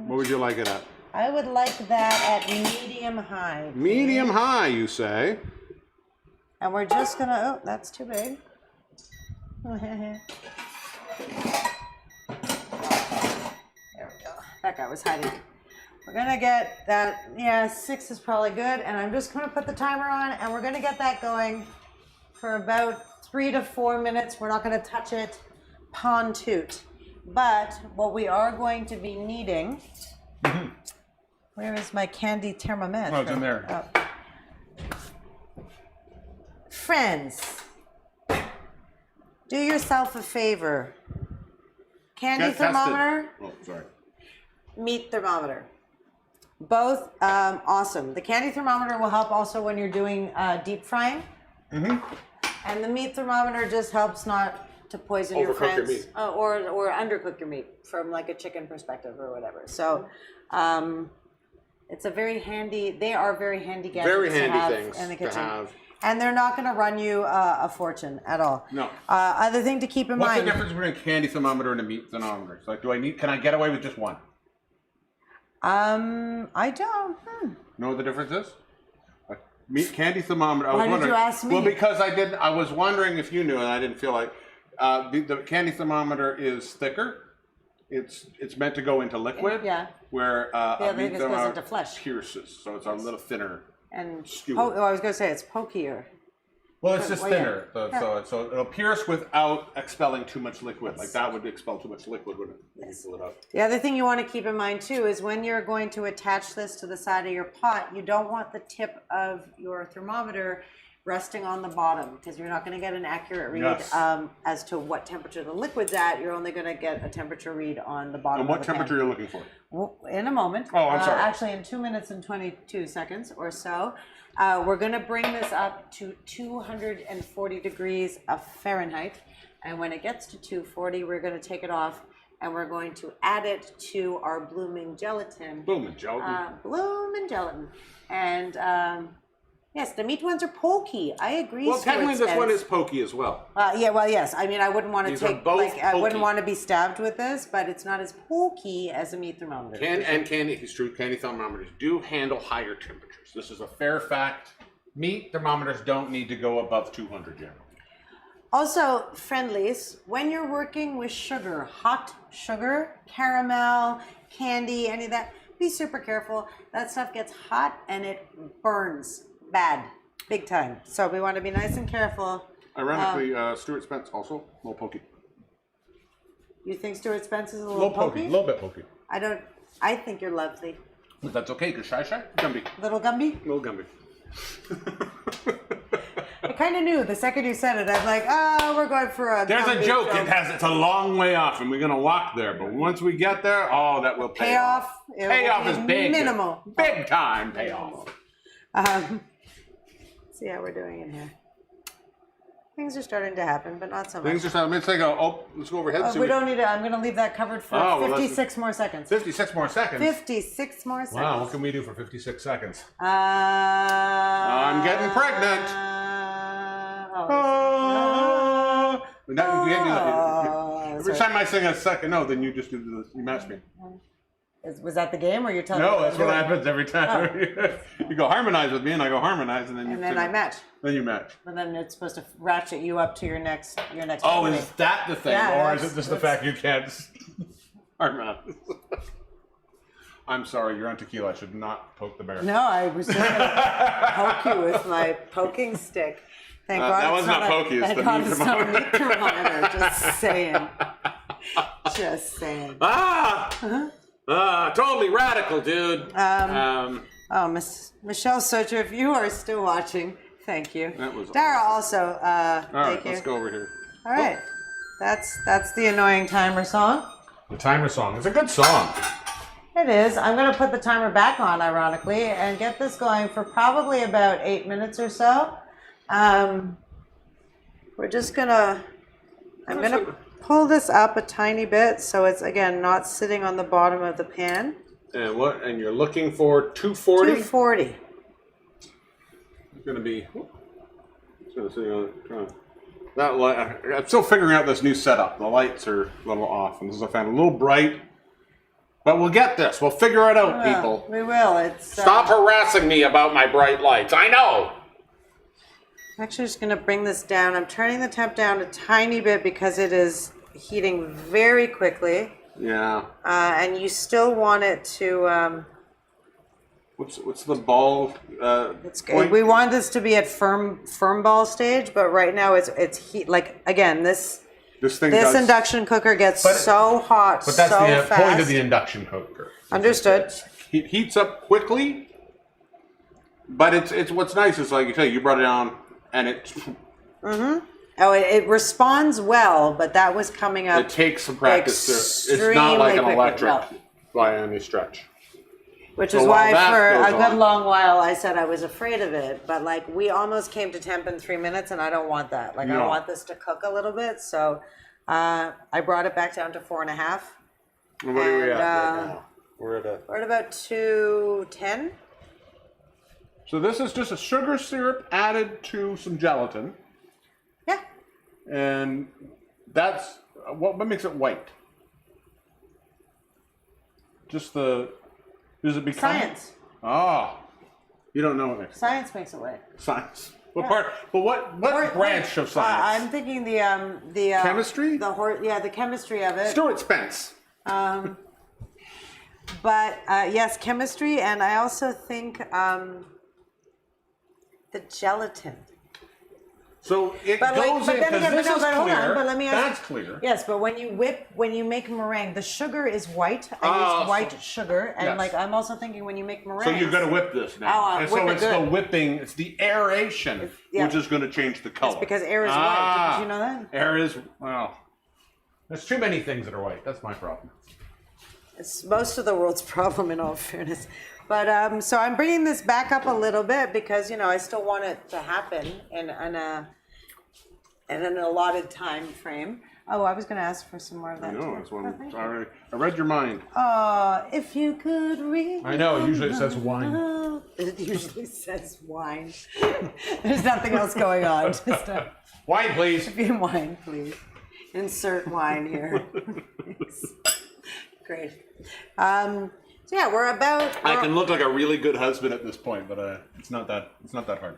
What would you like it at? I would like that at medium high. Medium high, you say? And we're just going to, oh, that's too big. There we go. That guy was hiding. We're going to get that, 6 is probably good. And I'm just going to put the timer on and we're going to get that going for about 3 to 4 minutes. We're not going to touch it pantoute. But what we are going to be needing, where is my candy thermometer? Oh, it's in there. Oh. Friends, do yourself a favor. Candy thermometer, Oh, sorry. meat thermometer. Both awesome. The candy thermometer will help also when you're doing deep frying. And the meat thermometer just helps not to poison your Overcook your friends. meat. Or undercook your meat from like a chicken perspective or whatever. So it's a very handy, they are very handy gadgets Very to handy have things in the to kitchen. have. And they're not going to run you a fortune at all. No. Other thing to keep in What's mind. the difference between a candy thermometer and a meat thermometer? It's like, can I get away with just one? I don't. Know what the difference is? A meat candy thermometer. I was Why did wondering. you ask me? Well, because I didn't. I was wondering if you knew, and I didn't feel like the candy thermometer is thicker. It's meant to go into liquid. Yeah. Where The a other meat thing is goes thermometer into flesh. pierces, so it's a little thinner. And skewer. I was going to say it's pokier. Well, it's just Well, yeah. thinner, so it'll pierce without expelling too much liquid. Like that would expel too much liquid when you fill it up. The other thing you want to keep in mind too is when you're going to attach this to the side of your pot, you don't want the tip of your thermometer resting on the bottom because you're not going to get an accurate read Yes. as to what temperature the liquid's at. You're only going to get a temperature read on the bottom. And what of the temperature pan. you're looking for? Well, in a moment. Oh, I'm sorry. Actually, in 2 minutes and 22 seconds or so, we're going to bring this up to 240 degrees of Fahrenheit. And when it gets to 240, we're going to take it off and we're going to add it to our blooming gelatin. Blooming gelatin. Blooming gelatin. And yes, the meat ones are pokey. I agree. Well, technically, Stuart this one says. is pokey as well. Yeah, well, yes. I mean, I wouldn't want to These are take, both I wouldn't pokey. want to be stabbed with this, but it's not as pokey as a meat thermometer. Candy, it's true, candy thermometers do handle higher temperatures. This is a fair fact. Meat thermometers don't need to go above 200 generally. Also, friendlies, when you're working with sugar, hot sugar, caramel, candy, any of that, be super careful. That stuff gets hot and it burns bad, big time. So we want to be nice and careful. Ironically, Stuart Spence also, a little pokey. You think Stuart Spence is a A little little pokey, a little bit pokey. I think you're lovely. But that's okay, because shy, Gumby. Little Gumby? Little Gumby. I kind of knew the second you said it. I was like, oh, we're going for a There's a Gumby joke. It's a long way off, and we're gonna walk there. But once we get there, that will pay off. It Payoff will is be big. minimal. Big time payoff. See how we're doing in here. Things are starting to happen, but not so much. Things are starting. Let's go overhead. We don't need it. I'm going to leave that covered for 56 more seconds. 56 more seconds. 56 more seconds. Wow, what can we do for 56 seconds? I'm getting pregnant. You can't do that. Every time I sing a second note, then you just do this. You match me. Was that the game, or you're telling me? No, that's what happens every time. You go harmonize with me, and I go harmonize, and then you. And then I match. Then you match. But then it's supposed to ratchet you up to your next. Oh, is that the thing, Yeah, or is it just the fact you can't harmonize? I'm sorry, you're on tequila. I should not poke the bear. No, I was just going to poke you with my poking stick. Thank God that was not pokey. It's the meat thermometer. Just saying. Just saying. Totally radical, dude. Michelle Socher, if you are still watching, thank you. That was Dara also, All right, thank you. let's go over here. All right. That's the annoying timer song. The timer song. It's a good song. It is. I'm going to put the timer back on, ironically, and get this going for probably about 8 minutes or so. We're just going to... I'm going to pull this up a tiny bit so it's, again, not sitting on the bottom of the pan. And what? And you're looking for 240? 240. It's going to be... It's going to see on that light. I'm still figuring out this new setup. The lights are a little off, and this is a fan, a little bright. But we'll get this. We'll figure it out, people. We will. It's Stop harassing me about my bright lights. I know. I'm actually just going to bring this down. I'm turning the temp down a tiny bit because it is heating very quickly. Yeah. And you still want it to... What's the ball? It's good. We want this to be at firm ball stage, but right now it's heat. Like, again, this induction cooker gets so hot, but that's so the fast. point of the induction cooker. Understood. It heats up quickly, but it's what's nice is, like you say, you brought it down and it. Mm-hmm. Oh, it responds well, but that was coming up. It takes some practice. It's not like an electric by any stretch. Which is why for a good long while I said I was afraid of it. But like we almost came to temp in 3 minutes, and I don't want that. Like I want this to cook a little bit. So I brought it back down to 4.5. And what are we at right now? We're at about 210. So this is just a sugar syrup added to some gelatin. Yeah. And that's what makes it white. Just the. Does it become science? You don't know what makes science makes it white. Science. What part? But what branch of science? I'm thinking the chemistry. The chemistry of it. Stuart Spence. But yes, chemistry, and I also think the gelatin. So it goes in because this is clear. But let me ask. That's clear. Yes, but when you make meringue, the sugar is white. I use white sugar, and like I'm also thinking when you make meringue. So you're going to whip this now. And so it's the whipping, it's the aeration, which is going to change the color. It's because air is white. Did you know that? Air is, well, there's too many things that are white. That's my problem. It's most of the world's problem, in all fairness. But so I'm bringing this back up a little bit because I still want it to happen in an allotted time frame. Oh, I was going to ask for some more of that. I know. That's one. Sorry, I read your mind. If you could read. I know. Usually it says wine. It usually says wine. There's nothing else going on. Just wine, please. Wine, please. Insert wine here. Great. So yeah, I can look like a really good husband at this point, but it's not that hard.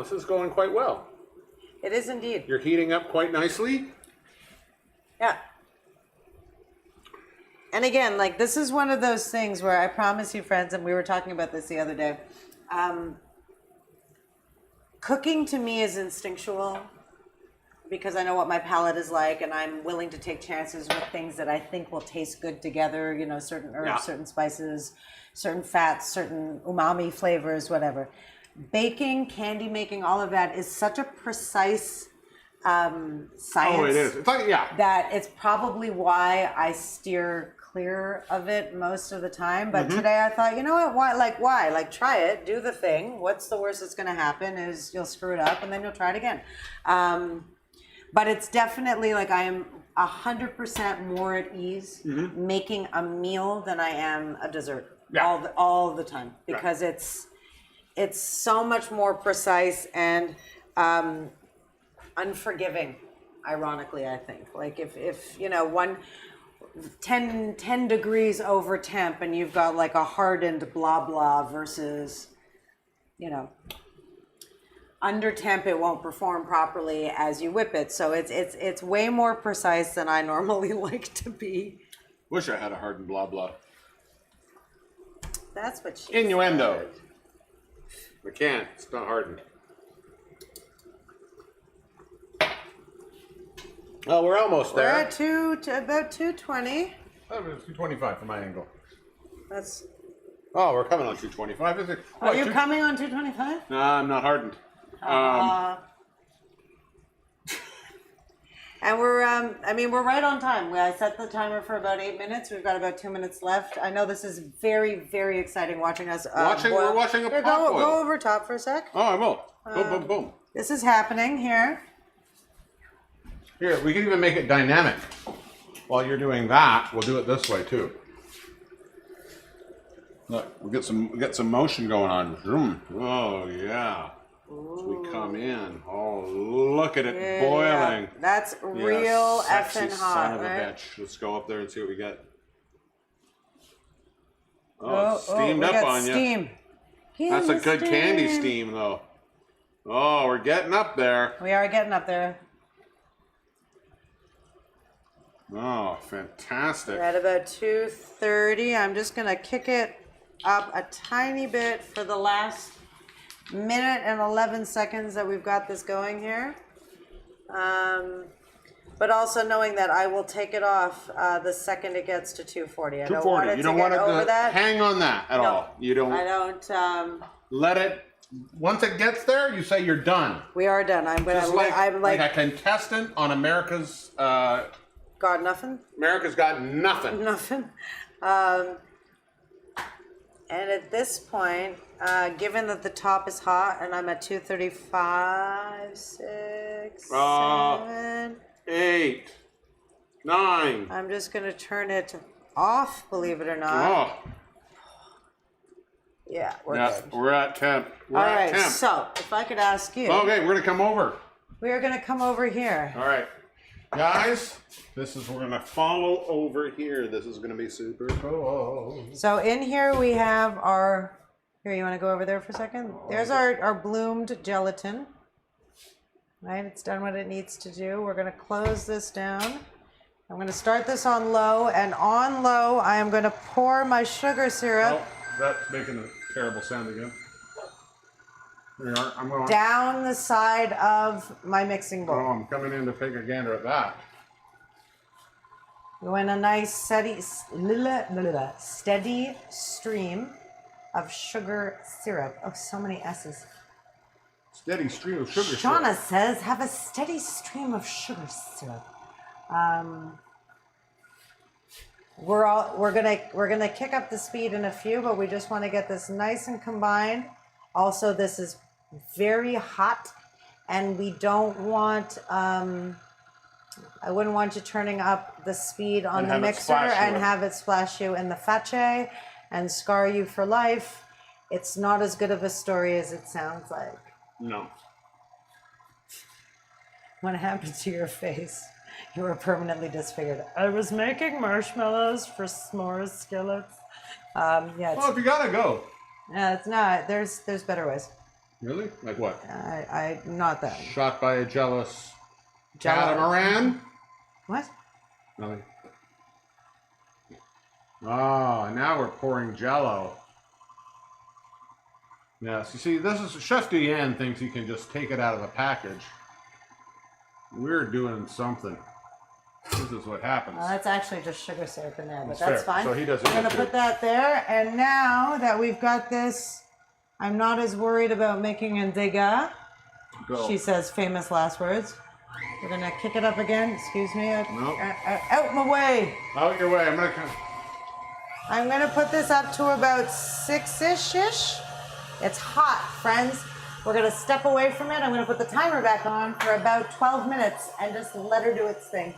This is going quite well. It is indeed. You're heating up quite nicely. Yeah. And again, like this is one of those things where I promise you, friends, and we were talking about this the other day. Cooking to me is instinctual. Because I know what my palate is like, and I'm willing to take chances with things that I think will taste good together. Certain herbs, certain spices, certain fats, certain umami flavors, whatever. Baking, candy making, all of that is such a precise science. Oh, it is. It's like, that it's probably why I steer clear of it most of the time. But today I thought, you know what? Why? Like, try it. Do the thing. What's the worst that's going to happen is you'll screw it up and then you'll try it again. But it's definitely like I am 100% more at ease making a meal than I am a dessert all the time, because it's so much more precise and unforgiving. Ironically, I think, like if you know 10 degrees over temp and you've got like a hardened blah blah versus, you know, under temp, it won't perform properly as you whip it. So it's way more precise than I normally like to be. Wish I had a hardened blah blah. That's what she Innuendo. said. We can't. It's not hardened. Oh, we're almost We're there. at about 220. Oh, it's 225 from my angle. That's. Oh, we're coming on 225, is it? Are you coming on 225? No, I'm not hardened. And we're, we're right on time. I set the timer for about 8 minutes. We've got about 2 minutes left. I know this is very, very exciting watching us. We're watching a Here, pot boil. go over top for a sec. Oh, I will. Boom, boom, boom. This is happening here. Here, we can even make it dynamic. While you're doing that, we'll do it this way too. Look, we'll get some motion going on. Vroom. Oh yeah. As we come in. Oh, look at it boiling. That's real sexy effing hot, son of a right? bitch. Let's go up there and see what we get. Oh, it's steamed we up got on steam. you. That's a good candy steam though. Oh, we're getting up there. We are getting up there. Oh, fantastic. We're at about 230. I'm just gonna kick it up a tiny bit for the last minute and 11 seconds that we've got this going here. But also knowing that I will take it off the second it gets to 240. I don't want it You don't want it over to that. hang on that at all. You don't. I don't. Let it. Once it gets there, you say you're done. We are done. I'm Just like a contestant on America's. Got nothing. America's Got Nothing. Nothing. And at this point, given that the top is hot and I'm at 235, 6, 7, 8, 9. I'm just going to turn it off, believe it or not. Oh, Yeah, we're yeah, good. we're at temp. We're All at right, temp. so if I could ask you, Okay, we're gonna come over. we are going to come over here. All right, guys, we're gonna follow over here. This is gonna be super cool. So in here we have our, here, you want to go over there for a second? There's our bloomed gelatin. Right, it's done what it needs to do. We're going to close this down. I'm going to start this on low, and on low I am going to pour my sugar syrup. Oh, that's making a terrible sound again. There you are. I'm going. Down the side of my mixing bowl. Oh, I'm coming in to take a gander at that. Go in a nice steady stream of sugar syrup. Oh, so many S's. Steady stream of sugar. Shauna says, have a steady stream of sugar syrup. We're gonna kick up the speed in a few, but we just want to get this nice and combined. Also, this is very hot, and we don't want. I wouldn't want you turning up the speed on the mixer and have it splash you in the face and scar you for life. It's not as good of a story as it sounds like. No. What happened to your face? You were permanently disfigured. I was making marshmallows for s'mores skillets. Yeah. Well, if you gotta go. Yeah, it's not. There's better ways. Really? Like what? I not that. Shot by a jealous catamaran? What? Nothing. Oh, now we're pouring Jello. Yes, you see, this is Chef duy-an thinks he can just take it out of the package. We're doing something. This is what happens. That's actually just sugar syrup in there, but That's that's fair. fine. So he does it I'm gonna too. put that there, and now that we've got this, I'm not as worried about making a dégât. Go. She says famous last words. We're gonna kick it up again. Excuse me. Nope. Out my way. Out your way. I'm gonna come. I'm gonna put this up to about 6-ish. It's hot, friends. We're gonna step away from it. I'm gonna put the timer back on for about 12 minutes and just let her do its thing.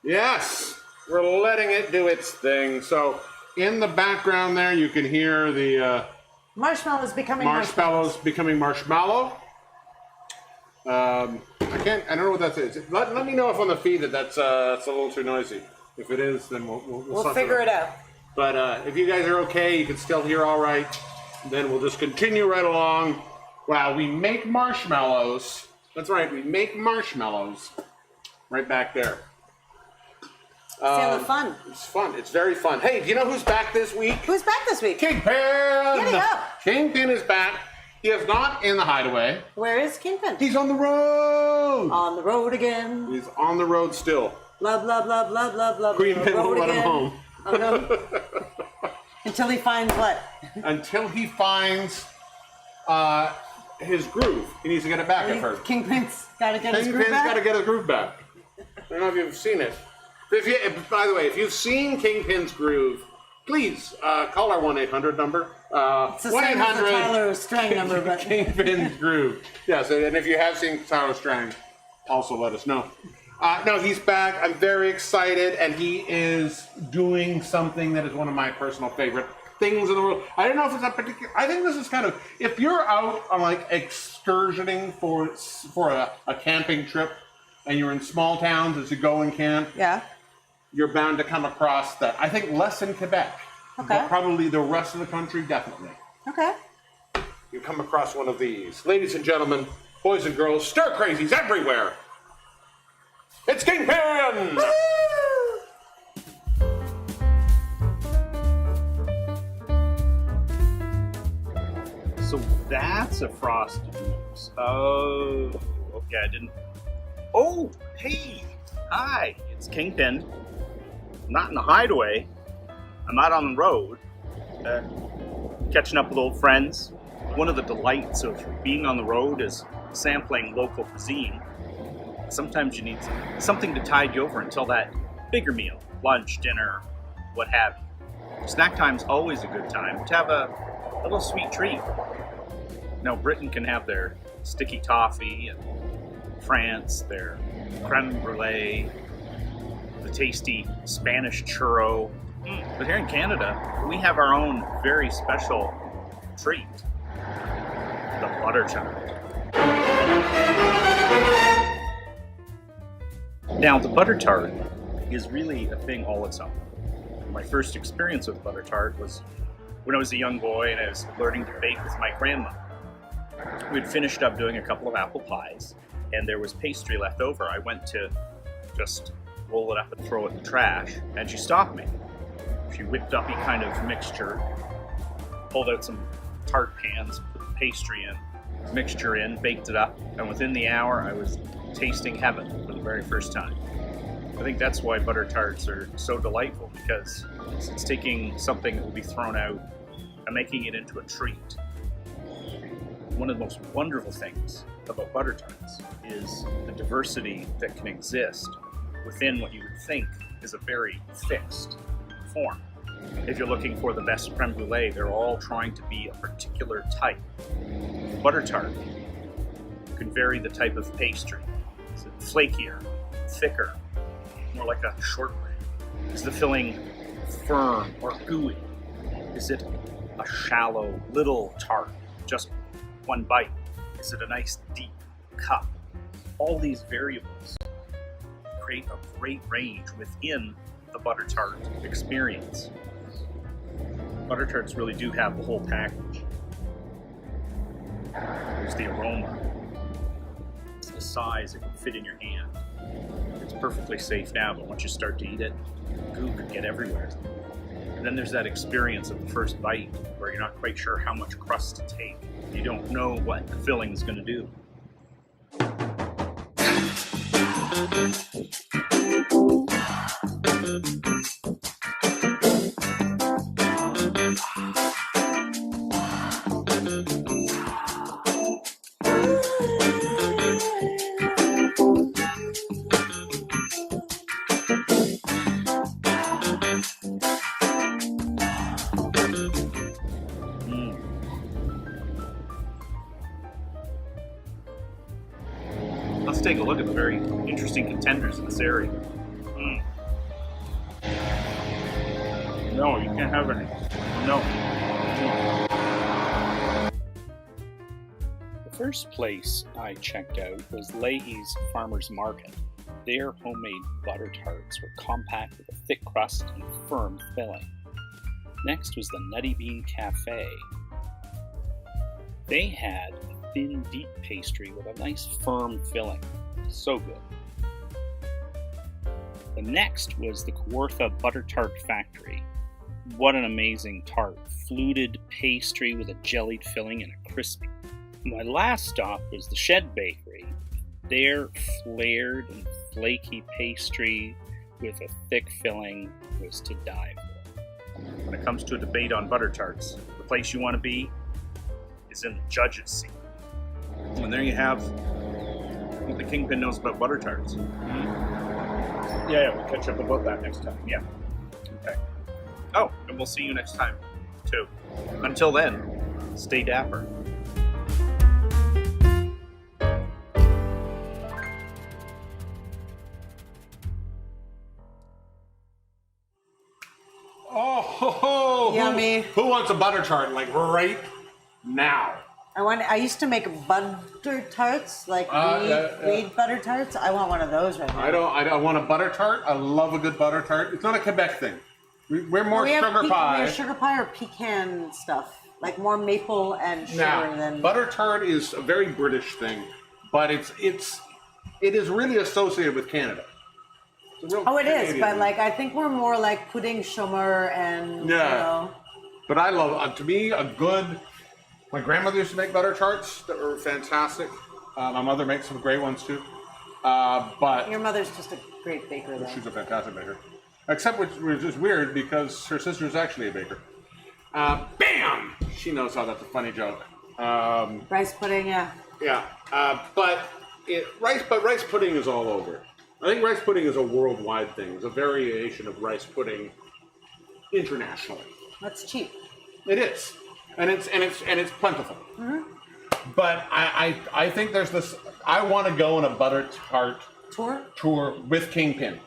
Yes, we're letting it do its thing. So in the background there, you can hear the Marshmallows becoming marshmallows becoming marshmallow. I don't know what that is. Let me know if on the feed that's a little too noisy. If it is, then We'll figure it out. But if you guys are okay, you can still hear all right, then we'll just continue right along while we make marshmallows. That's right, we make marshmallows right back there. Feel the fun. It's fun. It's very fun. Hey, do you know who's back this week? Who's back this week? Kingpin! Get it up. Kingpin is back. He is not in the hideaway. Where is Kingpin? He's on the road. On the road again. He's on the road still. Love, love, love, love, love, love. Queepin won't let him home. Oh, no. Until he finds what? Until he finds his groove. He needs to get it back at first. Kingpin's got to get his groove Kingpin's back. got to get his groove back. I don't know if you've seen it. By the way, if you've seen Kingpin's groove, please call our 1-800 number. It's the same as the Tyler Strang number, but Kingpin's groove. Yes, and if you have seen Tyler Strang, also let us know. No, he's back. I'm very excited, and he is doing something that is one of my personal favorite things in the world. I don't know if it's a particular. I think this is kind of, if you're out on like excursioning for a camping trip, and you're in small towns as you go and camp. yeah. You're bound to come across that. I think less in Quebec, Okay. but probably the rest of the country, definitely. Okay. You come across one of these. Ladies and gentlemen, boys and girls, stir crazies everywhere. It's Kingpin! So that's a frosted mousse. Oh, okay, I didn't. Oh, hey, hi, it's Kingpin. Not in the hideaway. I'm out on the road, catching up with old friends. One of the delights of being on the road is sampling local cuisine. Sometimes you need something to tide you over until that bigger meal, lunch, dinner, what have you. Snack time's always a good time to have a little sweet treat. Now, Britain can have their sticky toffee, and France, their creme brulee, the tasty Spanish churro. But here in Canada, we have our own very special treat, the Buttertart. Now, the Buttertart is really a thing all its own. My first experience with Buttertart was when I was a young boy and I was learning to bake with my grandmother. We'd finished up doing a couple of apple pies, and there was pastry left over. I went to just roll it up and throw it in the trash, and she stopped me. She whipped up a kind of mixture, pulled out some tart pans, put the pastry in, mixture in, baked it up, and within the hour I was tasting heaven for the very first time. I think that's why Buttertarts are so delightful, because it's taking something that will be thrown out and making it into a treat. One of the most wonderful things about Buttertarts is the diversity that can exist within what you would think is a very fixed form. If you're looking for the best creme brulee, they're all trying to be a particular type. Buttertart can vary the type of pastry. Is it flakier, thicker, more like a shortbread? Is the filling firm or gooey? Is it a shallow little tart, just one bite? Is it a nice deep cup? All these variables create a great range within the Buttertart experience. Buttertarts really do have the whole package. There's the aroma, it's the size, it can fit in your hand. It's perfectly safe now, but once you start to eat it, goo can get everywhere. And then there's that experience of the first bite where you're not quite sure how much crust to take. You don't know what the filling is going to do. take a look at the very interesting contenders in this area. No, you can't have any. No. The first place I checked out was Leahy's Farmer's Market. Their homemade Buttertarts were compact with a thick crust and firm filling. Next was the Nutty Bean Cafe. They had a thin, deep pastry with a nice firm filling. So good. The next was the Kawartha Buttertart Factory. What an amazing tart. Fluted pastry with a jellied filling and a crispy. My last stop was the Shed Bakery. Their flared and flaky pastry with a thick filling was to die for. When it comes to a debate on Buttertarts, the place you want to be is in the judge's seat. And there you have what the Kingpin knows about Buttertarts. Yeah, we'll catch up about that next time. Yeah. Okay. Oh, and we'll see you next time, too. Until then, stay dapper. Oh, Yummy. Who wants a butter tart? Like right now. I used to make butter tarts, like weed butter tarts. I want one of those right now. I don't want a butter tart. I love a good butter tart. It's not a Quebec thing. We're more sugar pie. We have sugar pie or pecan stuff, like more maple and sugar than butter tart is a very British thing, but it is really associated with Canada. Oh, it is, but like I think we're more like pudding shummer and you know. But I love to me a good. My grandmother used to make butter tarts that were fantastic. My mother makes some great ones too. But your mother's just a great baker, though. She's a fantastic baker. Except which is weird because her sister's actually a baker. Bam! She knows how that's a funny joke. Rice pudding, yeah. Yeah, but rice pudding is all over. I think rice pudding is a worldwide thing. It's a variation of rice pudding internationally. That's cheap. It is, and it's plentiful. Mm-hmm. But I think there's this. I want to go on a butter tart tour with Kingpin.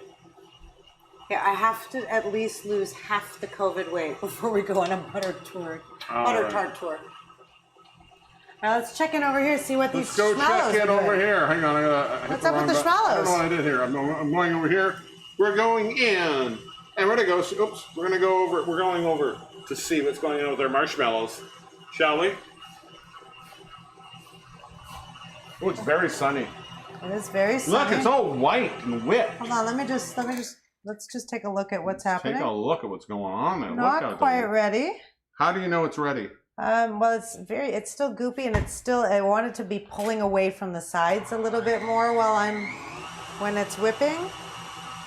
Yeah, I have to at least lose half the COVID weight before we go on a butter tart tour. Now let's check in over here, see what these Let's go schmallows check in are over doing. here. Hang on, What's up with the schmallows? I don't know what I did here. I'm going over here. We're going in, and we're gonna go. Oops, we're gonna go over. We're going over to see what's going on with their marshmallows, shall we? Oh, it's very sunny. It is very sunny. Look, it's all white and whipped. Hold on, let's just take a look at what's happening. Take a look at what's going on there. Not quite ready. How do you know it's ready? Well, it's still goopy, and I want it to be pulling away from the sides a little bit more when it's whipping.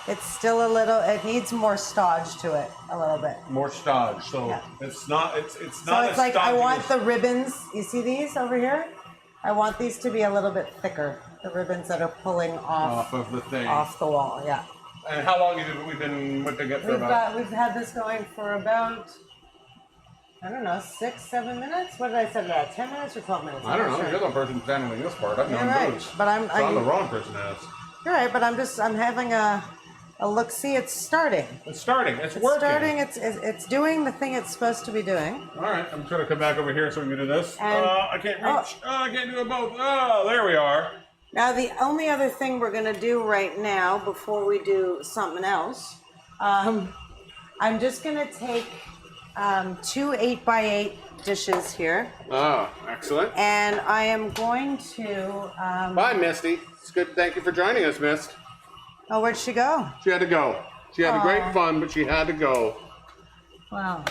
It's still it needs more stodge to it, a little bit. More stodge, so yeah. It's not. So it's like I want the ribbons. You see these over here? I want these to be a little bit thicker. The ribbons that are pulling off of the thing, off the wall. Yeah. And how long have we been whipping it for? We've had this going for about, I don't know, 6-7 minutes. What did I say about 10 minutes or 12 minutes? I don't know. Sure. You're the person handling this part. I've known those. But I'm the wrong person to ask. You're right, but I'm having a look. See, it's starting. It's working. It's doing the thing it's supposed to be doing. All right, I'm trying to come back over here so we can do this. I can't reach. I can't do it both. Oh, there we are. Now, the only other thing we're going to do right now before we do something else, I'm just going to take 2 8x8 dishes here. Oh, excellent. And I am going to... Bye, Misty. It's good. Thank you for joining us, Mist. Oh, where'd she go? She had to go. She had great fun, but she had to go. Wow.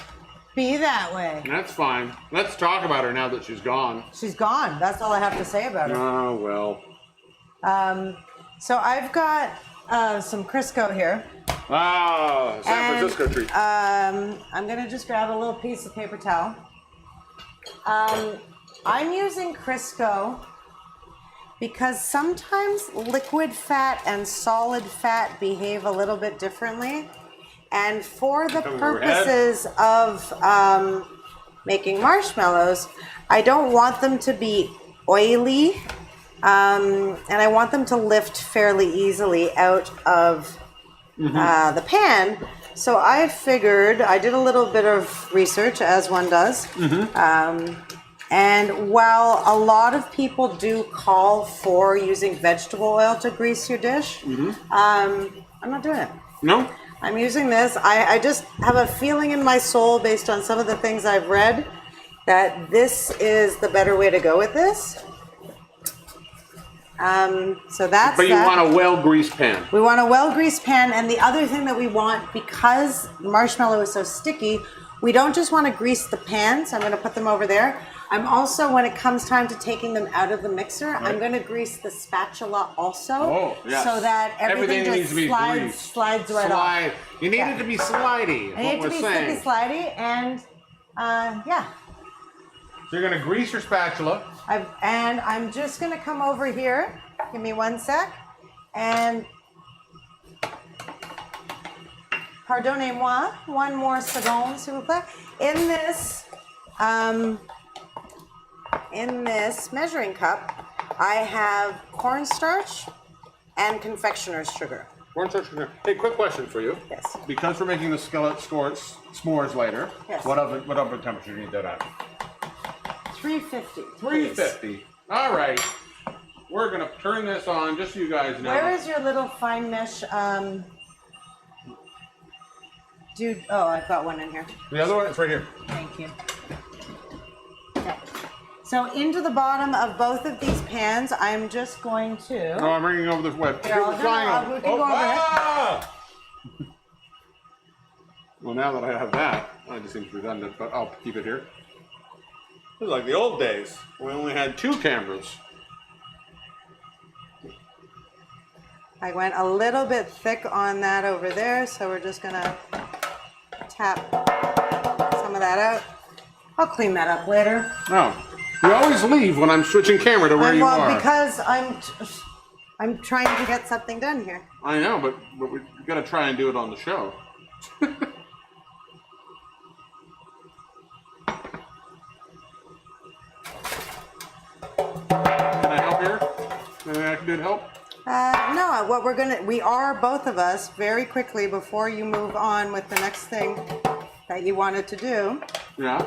Be that way. That's fine. Let's talk about her now that she's gone. She's gone. That's all I have to say about her. Oh, well. So I've got some Crisco here. Ah, San Francisco treat. I'm going to just grab a little piece of paper towel. I'm using Crisco because sometimes liquid fat and solid fat behave a little bit differently. And for the purposes of making marshmallows, I don't want them to be oily and I want them to lift fairly easily out of the pan. So I figured, I did a little bit of research, as one does. And while a lot of people do call for using vegetable oil to grease your dish, I'm not doing it. No? I'm using this. I just have a feeling in my soul, based on some of the things I've read, that this is the better way to go with this. So that's But you want a well-greased pan. We want a well-greased pan, and the other thing that we want, because marshmallow is so sticky, we don't just want to grease the pan, so I'm going to put them over there. I'm also, when it comes time to taking them out of the mixer, I'm going to grease the spatula also, so that everything needs to be just slides right off. You need it to be slidey. I need it to be sticky slidey, and yeah. So you're going to grease your spatula. And I'm just going to come over here. Give me 1 sec. And pardonnez-moi, 1 more second, s'il vous plaît. In this measuring cup, I have cornstarch and confectioner's sugar. Cornstarch sugar. Hey, quick question for you. Yes. Because we're making the skillet s'mores later, Yes. what oven temperature do you need that at? 350. 350. All right. We're going to turn this on, just so you guys know. Where is your little fine mesh? Dude, oh, I've got one in here. The other one is right here. Thank you. Okay. So into the bottom of both of these pans, I'm just going to... Oh, I'm bringing over the web. Here, we can go over it. Well, now that I have that, I just seems redundant, but I'll keep it here. This is like the old days. We only had 2 cameras. I went a little bit thick on that over there, so we're just gonna tap some of that out. I'll clean that up later. No, you always leave when I'm switching camera to where you are. Well, because I'm trying to get something done here. I know, but we got to try and do it on the show. Can I help here? Anything I can do to help? No, what we are both of us, very quickly before you move on with the next thing that you wanted to do. Yeah.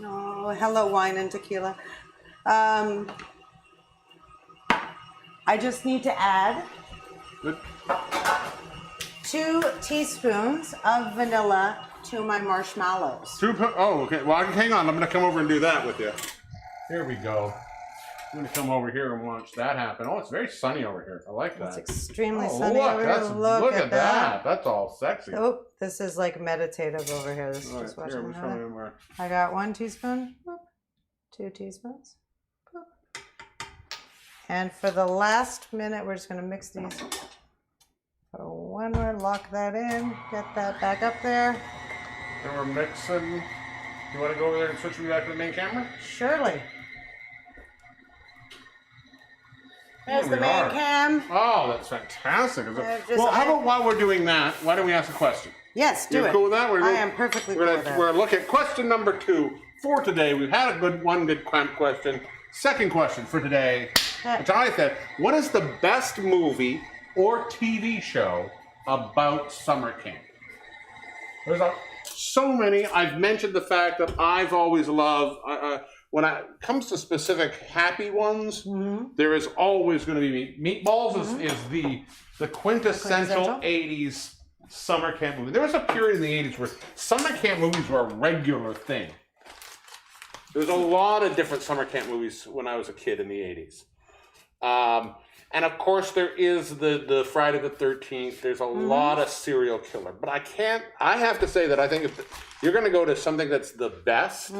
Oh, hello, wine and tequila. I just need to add 2 teaspoons of vanilla to my marshmallows. Oh, okay. Well, hang on. I'm going to come over and do that with you. Here we go. I'm going to come over here and watch that happen. Oh, it's very sunny over here. I like that. It's extremely sunny over here. Look at that. That's all sexy. Oh, this is like meditative over here. This is just watching. I got 1 teaspoon, 2 teaspoons. And for the last minute, we're just going to mix these. So one more, lock that in, get that back up there. And we're mixing. You want to go over there and switch me back to the main camera? Surely. There's the main cam. Oh, that's fantastic. Well, how about while we're doing that, why don't we ask a question? Yes, do it. You cool with that? I am perfectly cool with that. We're looking at question number 2 for today. We've had one good question. Second question for today, which I said, what is the best movie or TV show about summer camp? There's so many. I've mentioned the fact that I've always loved... when it comes to specific happy ones, there is always going to be Meatballs is the quintessential 80s summer camp movie. There was a period in the 80s where summer camp movies were a regular thing. There was a lot of different summer camp movies when I was a kid in the 80s. And of course there is the Friday the 13th. There's a lot of serial killer. But I have to say that I think if you're going to go to something that's the best...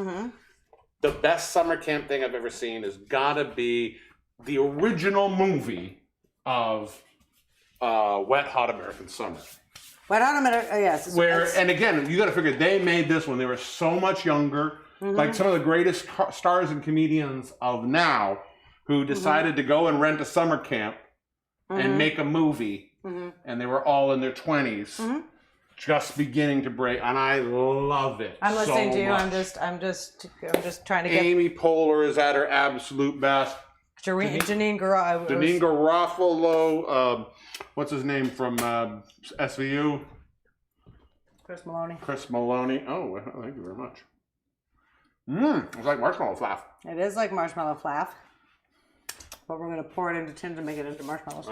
The best summer camp thing I've ever seen has got to be the original movie of Wet Hot American Summer. Wet Hot American, yes. And again, you got to figure they made this when they were so much younger. Like some of the greatest stars and comedians of now who decided to go and rent a summer camp and make a movie. And they were all in their 20s. Just beginning to break, and I love it. I'm listening to you. Much. I'm just trying to get. Amy Poehler is at her absolute best. Janine Garofalo. Janine Garofalo. What's his name from SVU? Chris Maloney. Chris Maloney. Oh, thank you very much. It's like marshmallow fluff. It is like marshmallow fluff, but we're gonna pour it into tins and make it into marshmallows.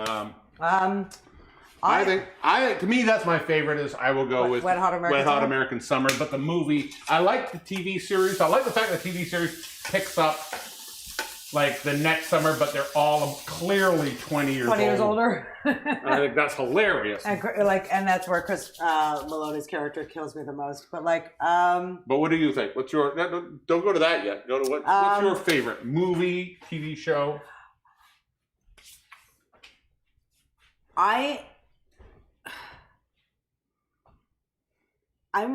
I think to me that's my favorite. Is I will go with Wet Hot American Summer. But the movie, I like the TV series. I like the fact that the TV series picks up like the next summer, but they're all clearly 20 years 20 years older. I think that's hilarious. And that's where Chris Maloney's character kills me the most. But but what do you think? What's your? Don't go to that yet. Go to what's your favorite movie, TV show? I'm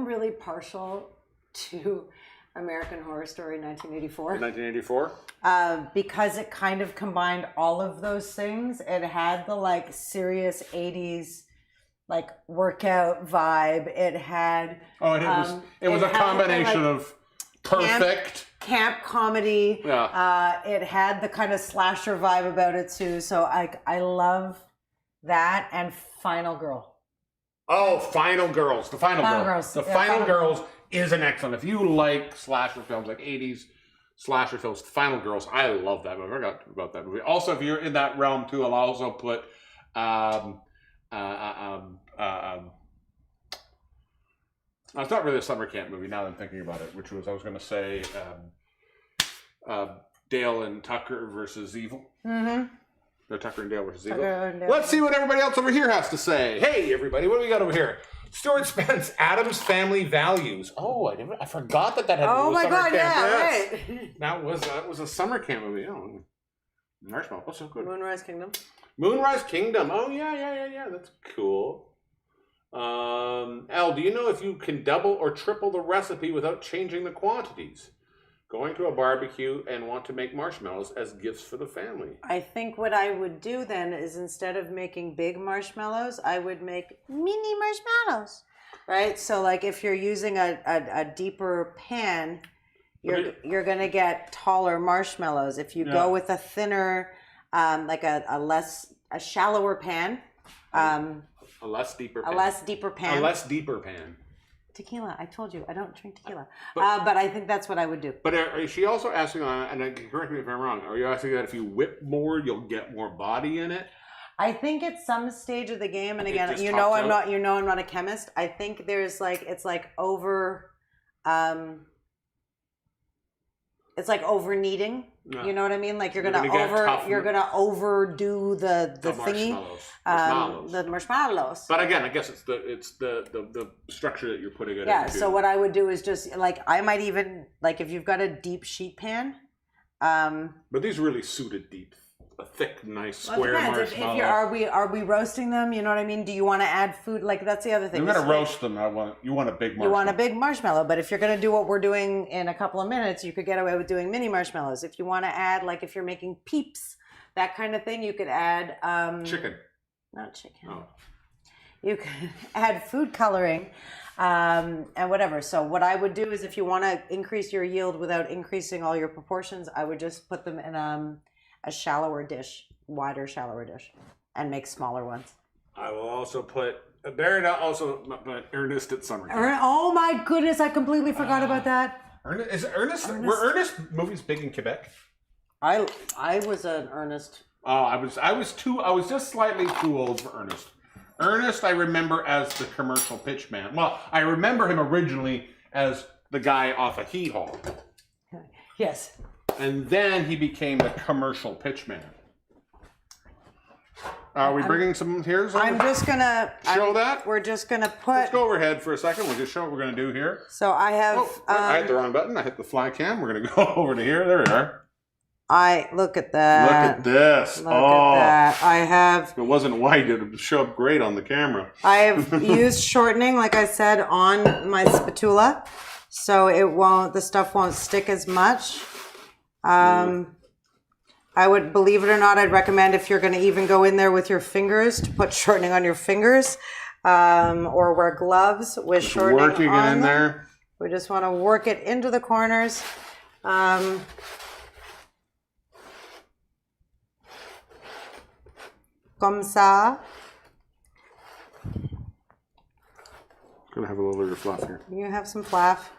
really partial to American Horror Story 1984. 1984? Because it kind of combined all of those things. It had the like serious 80s like workout vibe. It had it was a combination of perfect camp comedy. Yeah. It had the kind of slasher vibe about it too. So I love that and Final Girl. Oh, Final Girls. The Final Girls. The Final Girls is an excellent. If you like slasher films, like 80s slasher films, Final Girls, I love that movie. I forgot about that movie. Also, if you're in that realm too, I'll also put it's not really a summer camp movie now that I'm thinking about it, which was, I was going to say, Dale and Tucker versus Evil. Mm-hmm. No, Tucker and Dale versus Evil. Let's see what everybody else over here has to say. Hey, everybody, what do we got over here? Stuart Spence, Addams Family Values. Oh, I forgot that had to do with summer camp. Yes. Right. That was a summer camp movie. Oh, Marshmallow, that's so good. Moonrise Kingdom. Moonrise Kingdom. Oh, yeah. That's cool. Elle, do you know if you can double or triple the recipe without changing the quantities? Going to a barbecue and want to make marshmallows as gifts for the family. I think what I would do then is instead of making big marshmallows, I would make mini marshmallows. Right? So like if you're using a deeper pan, you're gonna get taller marshmallows. If you go with a thinner, like a shallower pan, a less deeper pan. Tequila. I told you I don't drink tequila, but I think that's what I would do. But is she also asking, and correct me if I'm wrong, are you asking that if you whip more, you'll get more body in it? I think at some stage of the game, and again, I'm not a chemist. I think there's like it's like over kneading. Yeah. You know what I mean? Like you're gonna overdo the thingy, the marshmallows. But again, I guess it's the structure that you're putting it into. Yeah. So what I would do is just like I might even like if you've got a deep sheet pan. But these really suit a thick, nice square marshmallow. Are we roasting them? You know what I mean? Do you want to add food? Like that's the other thing. You're gonna roast them. You want a big marshmallow. You want a big marshmallow, but if you're gonna do what we're doing in a couple of minutes, you could get away with doing mini marshmallows. If you want to add, like if you're making Peeps, that kind of thing, you could add chicken. Not chicken. Oh. You could add food coloring. And whatever. So what I would do is if you want to increase your yield without increasing all your proportions, I would just put them in a wider, shallower dish, and make smaller ones. I will also put Ernest at summer camp. Oh my goodness, I completely forgot about that. Were Ernest movies big in Quebec? I was an Ernest. Oh, I was just slightly too old for Ernest. Ernest, I remember as the commercial pitch man. Well, I remember him originally as the guy off a hee-haw. Yes. And then he became the commercial pitch man. Are we bringing some here? I'm just gonna show that. We're just gonna put. Let's go overhead for a second. We'll just show what we're gonna do here. So I have. I hit the wrong button. I hit the fly cam. We're gonna go over to here. There we are. Look at that. Look at this. Look at that. I have. If it wasn't white, it would show up great on the camera. I have used shortening, like I said, on my spatula, so the stuff won't stick as much. I would, believe it or not, I'd recommend if you're going to even go in there with your fingers to put shortening on your fingers, or wear gloves with shortening on working it in there. We just want to work it into the corners. Comme ça. Gonna have a little bit of fluff here. You have some fluff.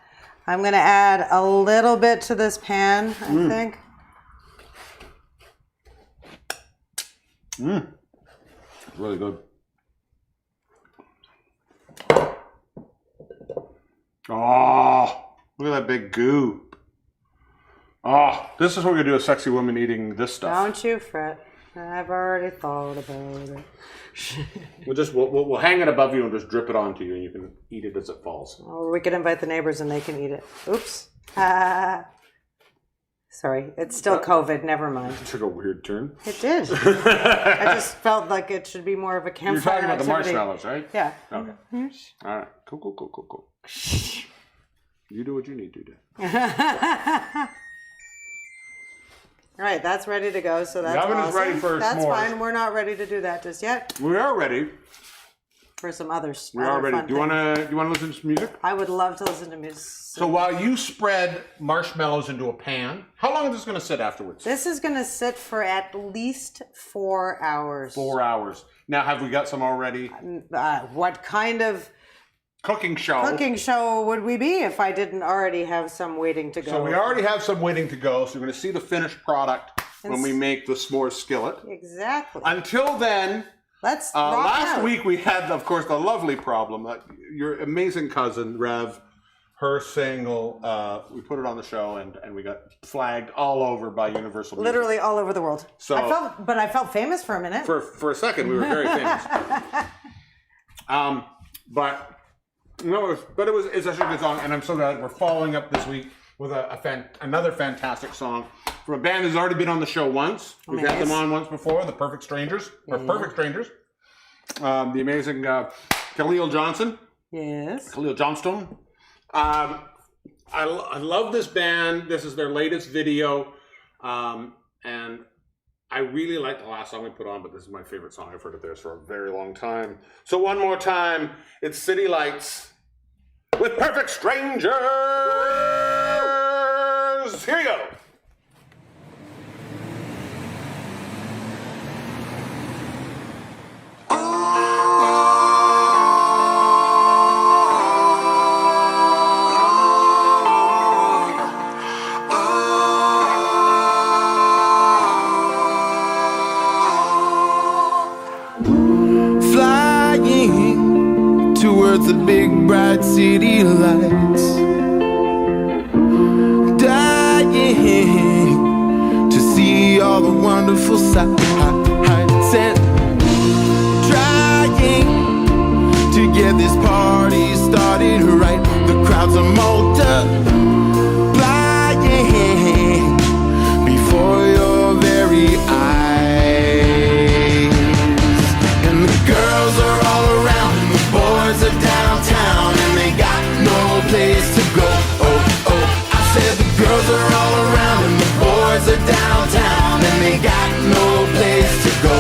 I'm gonna add a little bit to this pan, I think. Really good. Oh, look at that big goo. Oh, this is what we're gonna do, a sexy woman eating this stuff. Don't you fret. I've already thought about it. We'll hang it above you and just drip it onto you, and you can eat it as it falls. Or we could invite the neighbors and they can eat it. Oops. Sorry, it's still COVID. Never mind. It took a weird turn. It did. I just felt like it should be more of a campfire. You're talking about activity. the marshmallows, right? Yeah. Okay. All right. Cool. You do what you need to do. All right, that's ready to go. So that's The oven awesome. is ready for That's s'mores. fine. We're not ready to do that just yet. We are ready. For some others. We are ready. Do you want to listen to some music? I would love to listen to music. So while you spread marshmallows into a pan, how long is this going to sit afterwards? This is going to sit for at least 4 hours. 4 hours. Now, have we got some already? What kind of Cooking show would we be if I didn't already have some waiting to go? So we already have some waiting to go. So you're going to see the finished product when we make the s'mores skillet. Exactly. Until then, let's rock last out. week we had, of course, the lovely problem that your amazing cousin Rev, her single, we put it on the show and we got flagged all over by Universal Music. Literally all over the world. So I felt famous for a minute. For a second, we were very famous. It's actually a good song, and I'm so glad we're following up this week with another fantastic song from a band that's already been on the show once. We've had them on once before, the Perfect Strangers, Perfect Strangers. The amazing Khalil Johnson. Yes. Khalil Johnstone. I love this band. This is their latest video, and I really like the last song we put on, but this is my favorite song. I've heard of theirs for a very long time. So one more time, it's City Lights with Perfect Strangers. Here you go. Towards the big bright city lights, dying to see all the wonderful sights, and trying to get this party started right. The crowds are multiplying before your very eyes, and the girls are all around. Boys are downtown and they got no place to go. I said the girls are all around and the boys are downtown and they got no place to go.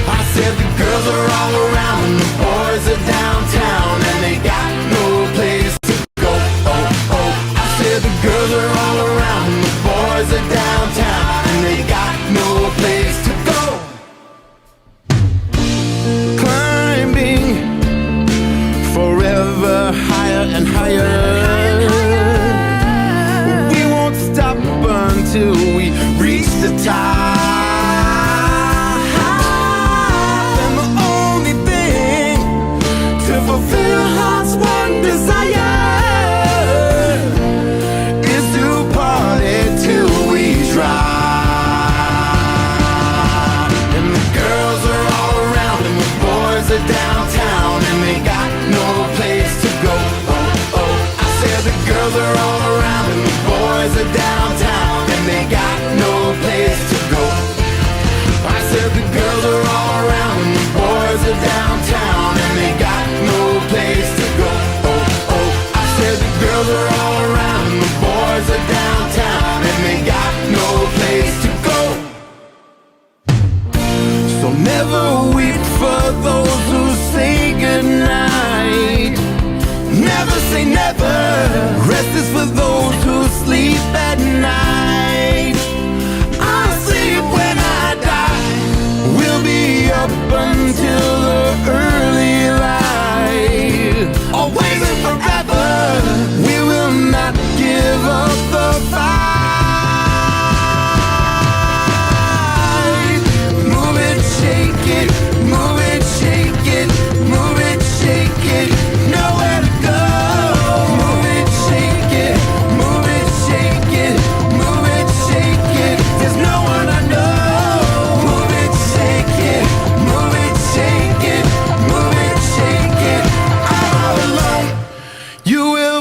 I said the girls are all around and the boys are downtown and they got no place to go. I said the girls are all around and the boys are downtown and they got no place to go. Climbing forever higher and higher. We won't stop until we reach the top. And the only thing to fulfill heart's one desire is to party till we drop. And the girls are all around and the boys are downtown and they got no place to go. I said the girls are all around and the boys are downtown and they got no place to go. I said the girls are all around and the boys are downtown and they got no place to go. I said the girls are all around and the boys are downtown and they got no place to go. So never weep for those who say goodnight. Never say never. Rest is for those who sleep at night. I'll sleep when I die. We'll be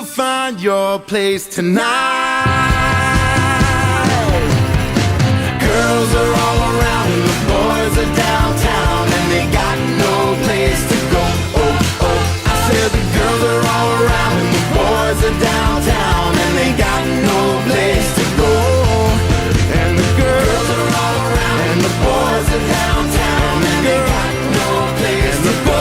you'll find your place tonight. Girls are all around and the boys are downtown, and they got no place to go. Oh, oh, I said the girls are all around and the boys are downtown, and they got no place to go. And the girls are all around and the boys are downtown, and they got no place to go.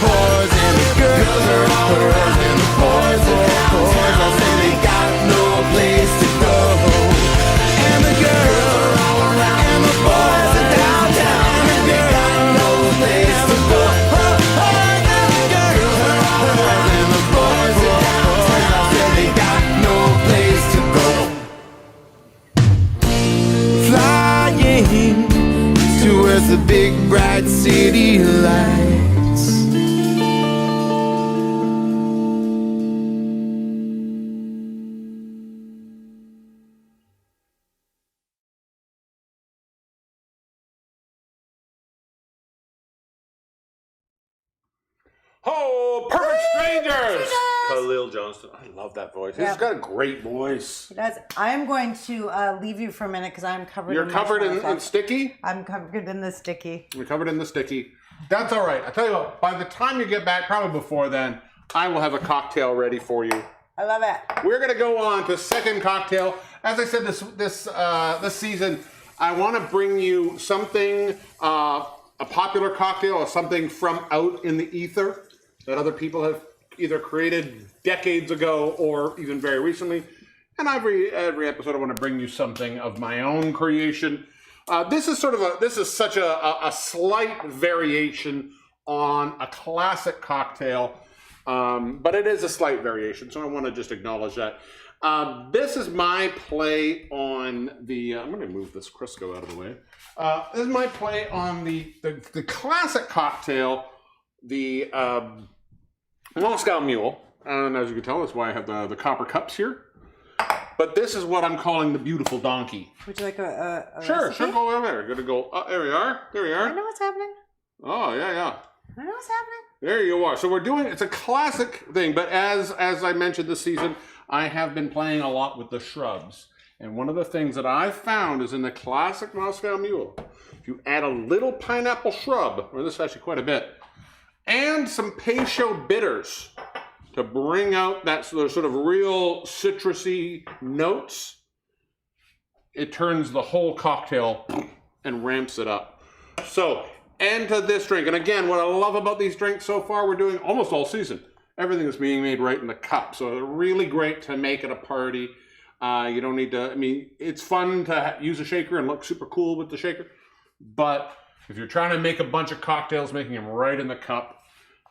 Boys and the girls are all around and the boys are downtown, I say they got no place to go. And the girls are all around and the boys are downtown, and they got no place to go. And the girls are all around and the boys are downtown, I say they got no place to go. Flying towards the big bright city lights. Oh, Perfect Strangers! Khalil Johnston. I love that voice. He's got a great voice. Guys, I am going to leave you for a minute because I'm covered. You're covered in sticky? I'm covered in the sticky. You're covered in the sticky. That's all right. I tell you what, by the time you get back, probably before then, I will have a cocktail ready for you. I love it. We're going to go on to second cocktail. As I said, this season, I want to bring you something, a popular cocktail or something from out in the ether that other people have either created decades ago or even very recently. And every episode, I want to bring you something of my own creation. This is such a slight variation on a classic cocktail, but it is a slight variation, so I want to just acknowledge that. This is my play on the. I'm going to move this Crisco out of the way. This is my play on the classic cocktail, the Moscow Mule, and as you can tell, that's why I have the copper cups here. But this is what I'm calling the Beautiful Donkey. Would you like a Sure, recipe? sure, go over there. Gonna go, there we are, there we I are. know what's happening. Oh, yeah. I know what's happening. There you are. So we're doing, it's a classic thing, but as I mentioned this season, I have been playing a lot with the shrubs. And one of the things that I've found is in the classic Moscow Mule, if you add a little pineapple shrub, or this is actually quite a bit, and some Peychaud bitters to bring out that sort of real citrusy notes, it turns the whole cocktail and ramps it up. So, enter this drink. And again, what I love about these drinks so far, we're doing almost all season. Everything is being made right in the cup. So they're really great to make at a party. You don't need to, I mean, it's fun to use a shaker and look super cool with the shaker. But if you're trying to make a bunch of cocktails, making them right in the cup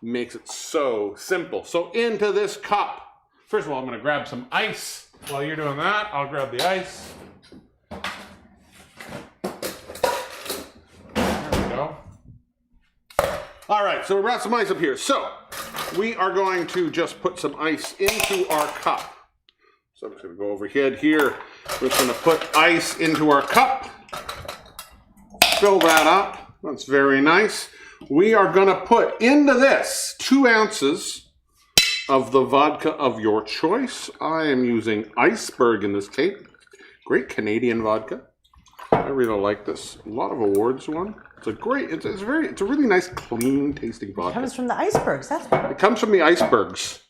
makes it so simple. So into this cup, first of all, I'm going to grab some ice. While you're doing that, I'll grab the ice. There we go. All right, so we've got some ice up here. So we are going to just put some ice into our cup. So I'm just going to go overhead here. We're just going to put ice into our cup. Fill that up. That's very nice. We are going to put into this 2 ounces of the vodka of your choice. I am using Iceberg in this case. Great Canadian vodka. I really like this. A lot of awards won. It's a great, it's a really nice, clean tasting vodka. It comes from the icebergs. That's right. It comes from the icebergs.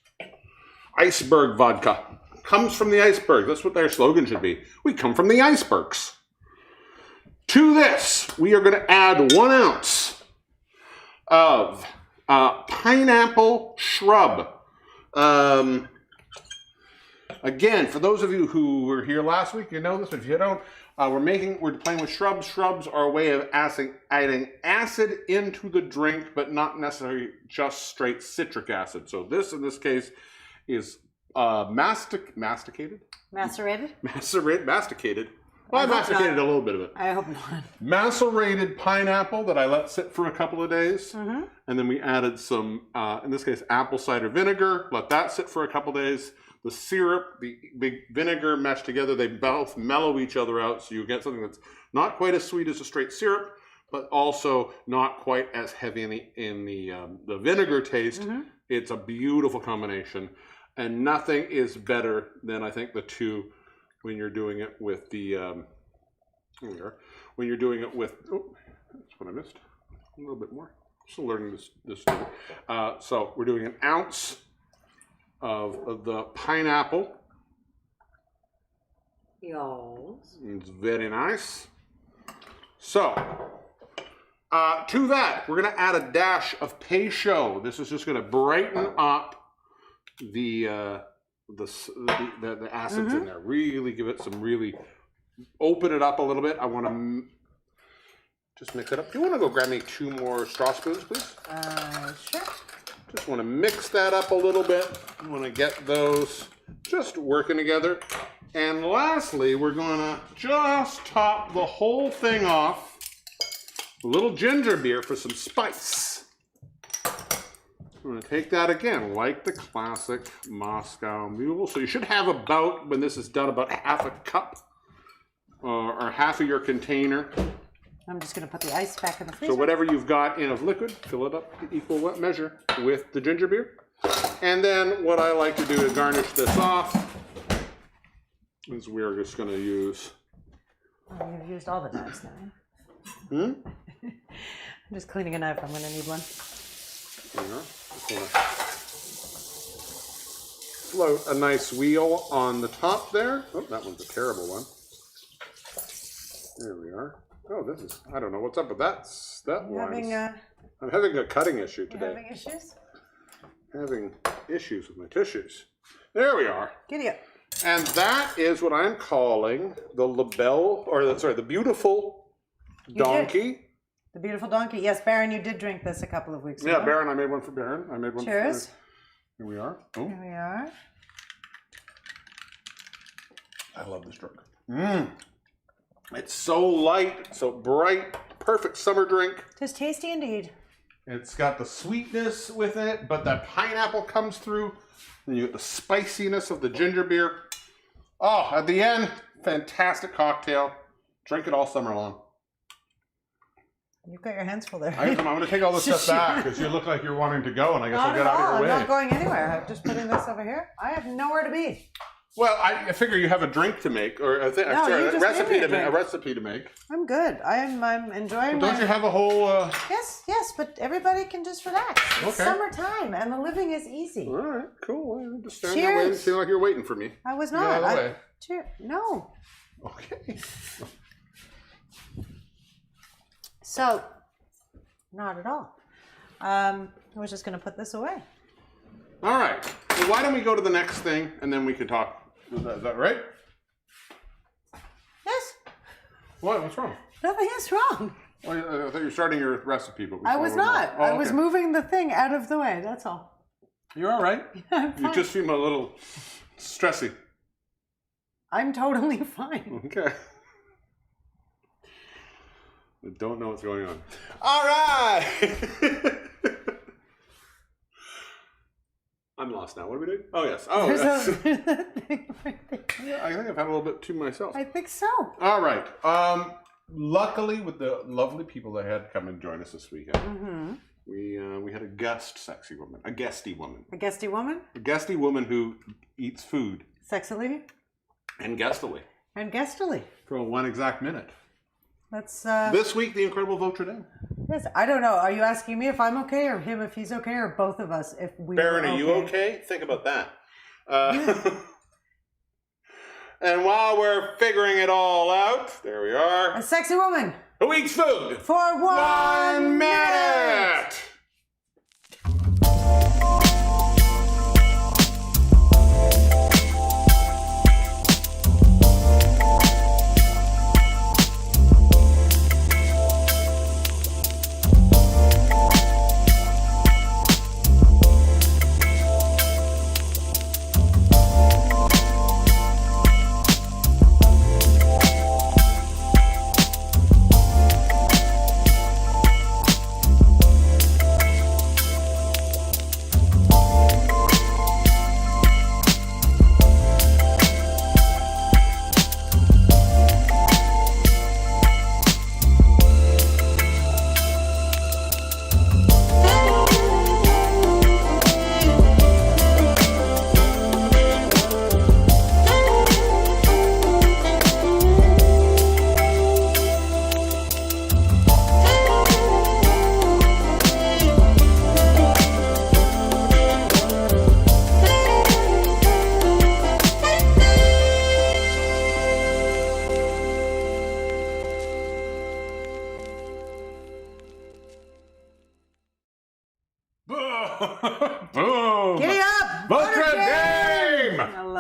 Iceberg vodka. Comes from the iceberg. That's what their slogan should be. We come from the icebergs. To this, we are going to add 1 ounce of pineapple shrub. Again, for those of you who were here last week, you know this. If you don't, we're playing with shrubs. Shrubs are a way of adding acid into the drink, but not necessarily just straight citric acid. So this, in this case, is masticated. Macerated? Masticated. Well, I masticated a little bit of it. I hope not. Macerated pineapple that I let sit for a couple of days. Mm-hmm. And then we added some, in this case, apple cider vinegar. Let that sit for a couple of days. The syrup, the vinegar meshed together. They both mellow each other out. So you get something that's not quite as sweet as a straight syrup, but also not quite as heavy in the vinegar taste. Mm-hmm. It's a beautiful combination. And nothing is better than, I think, the two when you're doing it with the, when you're doing it with, oh, that's what I missed. A little bit more. Still learning this thing. So we're doing an ounce of the pineapple. Yes. It's very nice. So, to that, we're going to add a dash of Peychaud. This is just going to brighten up the acids in there. Really give it some, really open it up a little bit. I want to just mix it up. Do you want to go grab me 2 more straw spoons, please? Sure. Just want to mix that up a little bit. I want to get those just working together. And lastly, we're going to just top the whole thing off a little ginger beer for some spice. I'm going to take that again, like the classic Moscow Mule. So you should have about, when this is done, about half a cup or half of your container. I'm just going to put the ice back in the freezer. So whatever you've got in of liquid, fill it up to equal measure with the ginger beer. And then what I like to do is garnish this off. Is we're just going to use. Oh, you've used all the knives now. I'm just cleaning a knife. I'm going to need one. There you go. Just want to float a nice wheel on the top there. Oh, that one's a terrible one. There we are. Oh, this is, I don't know what's up with that. I'm having a cutting issue today. Having issues? Having issues with my tissues. There we are. Giddy up. And that is what I'm calling the beautiful donkey. The beautiful donkey. Yes, Baron, you did drink this a couple of weeks ago. Yeah, Baron, I made one for Baron. I made one Cheers. for Here we are. Oh. Here we are. I love this drink. It's so light, so bright, perfect summer drink. Tis tasty indeed. It's got the sweetness with it, but that pineapple comes through. Then you get the spiciness of the ginger beer. Oh, at the end, fantastic cocktail. Drink it all summer long. You've got your hands full there. I'm going to take all this stuff back because you look like you're wanting to go, and I guess I'll get out of your way. I'm not going anywhere. I'm just putting this over here. I have nowhere to be. Well, I figure you have a drink to make, or a recipe to make. I'm good. I'm enjoying. Well, don't you have a whole? Yes, but everybody can just relax. It's Okay. summertime, and the living is easy. All right, cool. I understand. Cheers. You seem like you're waiting for me. I was Get out not. of the way. No. Okay. So, not at all. I was just going to put this away. All right. Well, why don't we go to the next thing, and then we can talk. Is that right? Yes. What? What's wrong? Nothing is wrong. Well, I thought you were starting your recipe, but I was not. Oh, I was okay. moving the thing out of the way. That's all. You're all right. I'm You fine. just seem a little stressy. I'm totally fine. Okay. I don't know what's going on. All right. I'm lost now. What are we doing? Oh, yes. Oh, There's yes. a thing right there. Yeah, I think I've had a little bit too myself. I think so. All right. Luckily, with the lovely people that had come and join us this weekend, we had a guesty woman. A guesty woman? A guesty woman who eats food. Sexily? And guestily. And guestily. For 1 exact minute. That's This week, the incredible Votre Dame. yes. I don't know. Are you asking me if I'm okay, or him if he's okay, or both of us if we? Baron, are you okay? Think about that. And while we're figuring it all out, there we are. A sexy woman Who eats food? for 1 minute.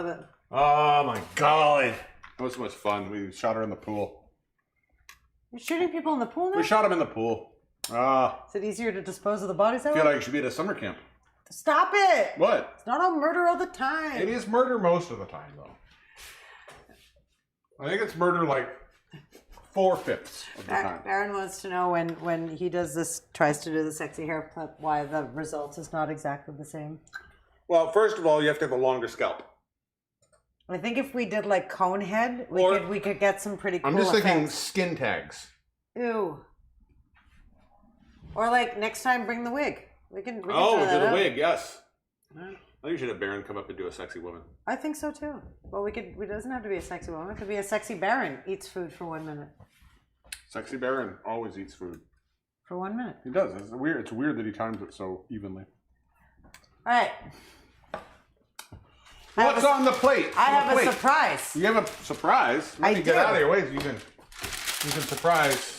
love it. Oh my god. That was so much fun. We shot her in the pool. You're shooting people in the pool now? We shot him in the pool. Is it easier to dispose of the bodies that I feel way? like you should be at a summer camp. Stop it! What? It's not all murder all the time. It is murder most of the time, though. I think it's murder like 4/5 of the time. Baron wants to know when he does this, tries to do the sexy haircut, why the result is not exactly the same. Well, first of all, you have to have a longer scalp. I think if we did like cone head, we could get some pretty cool I'm just thinking effects. skin tags. Ew. Or like next time, bring the wig. We can try Oh, that do the out. wig, yes. Yeah. I think you should have Baron come up and do a sexy woman. I think so too. Well, it doesn't have to be a sexy woman. It could be a sexy Baron eats food for 1 minute. Sexy Baron always eats food. For 1 minute. He does. It's weird. It's weird that he times it so evenly. All right. What's on the plate? I have a surprise. You have a surprise? Let me get out of your way so you can surprise.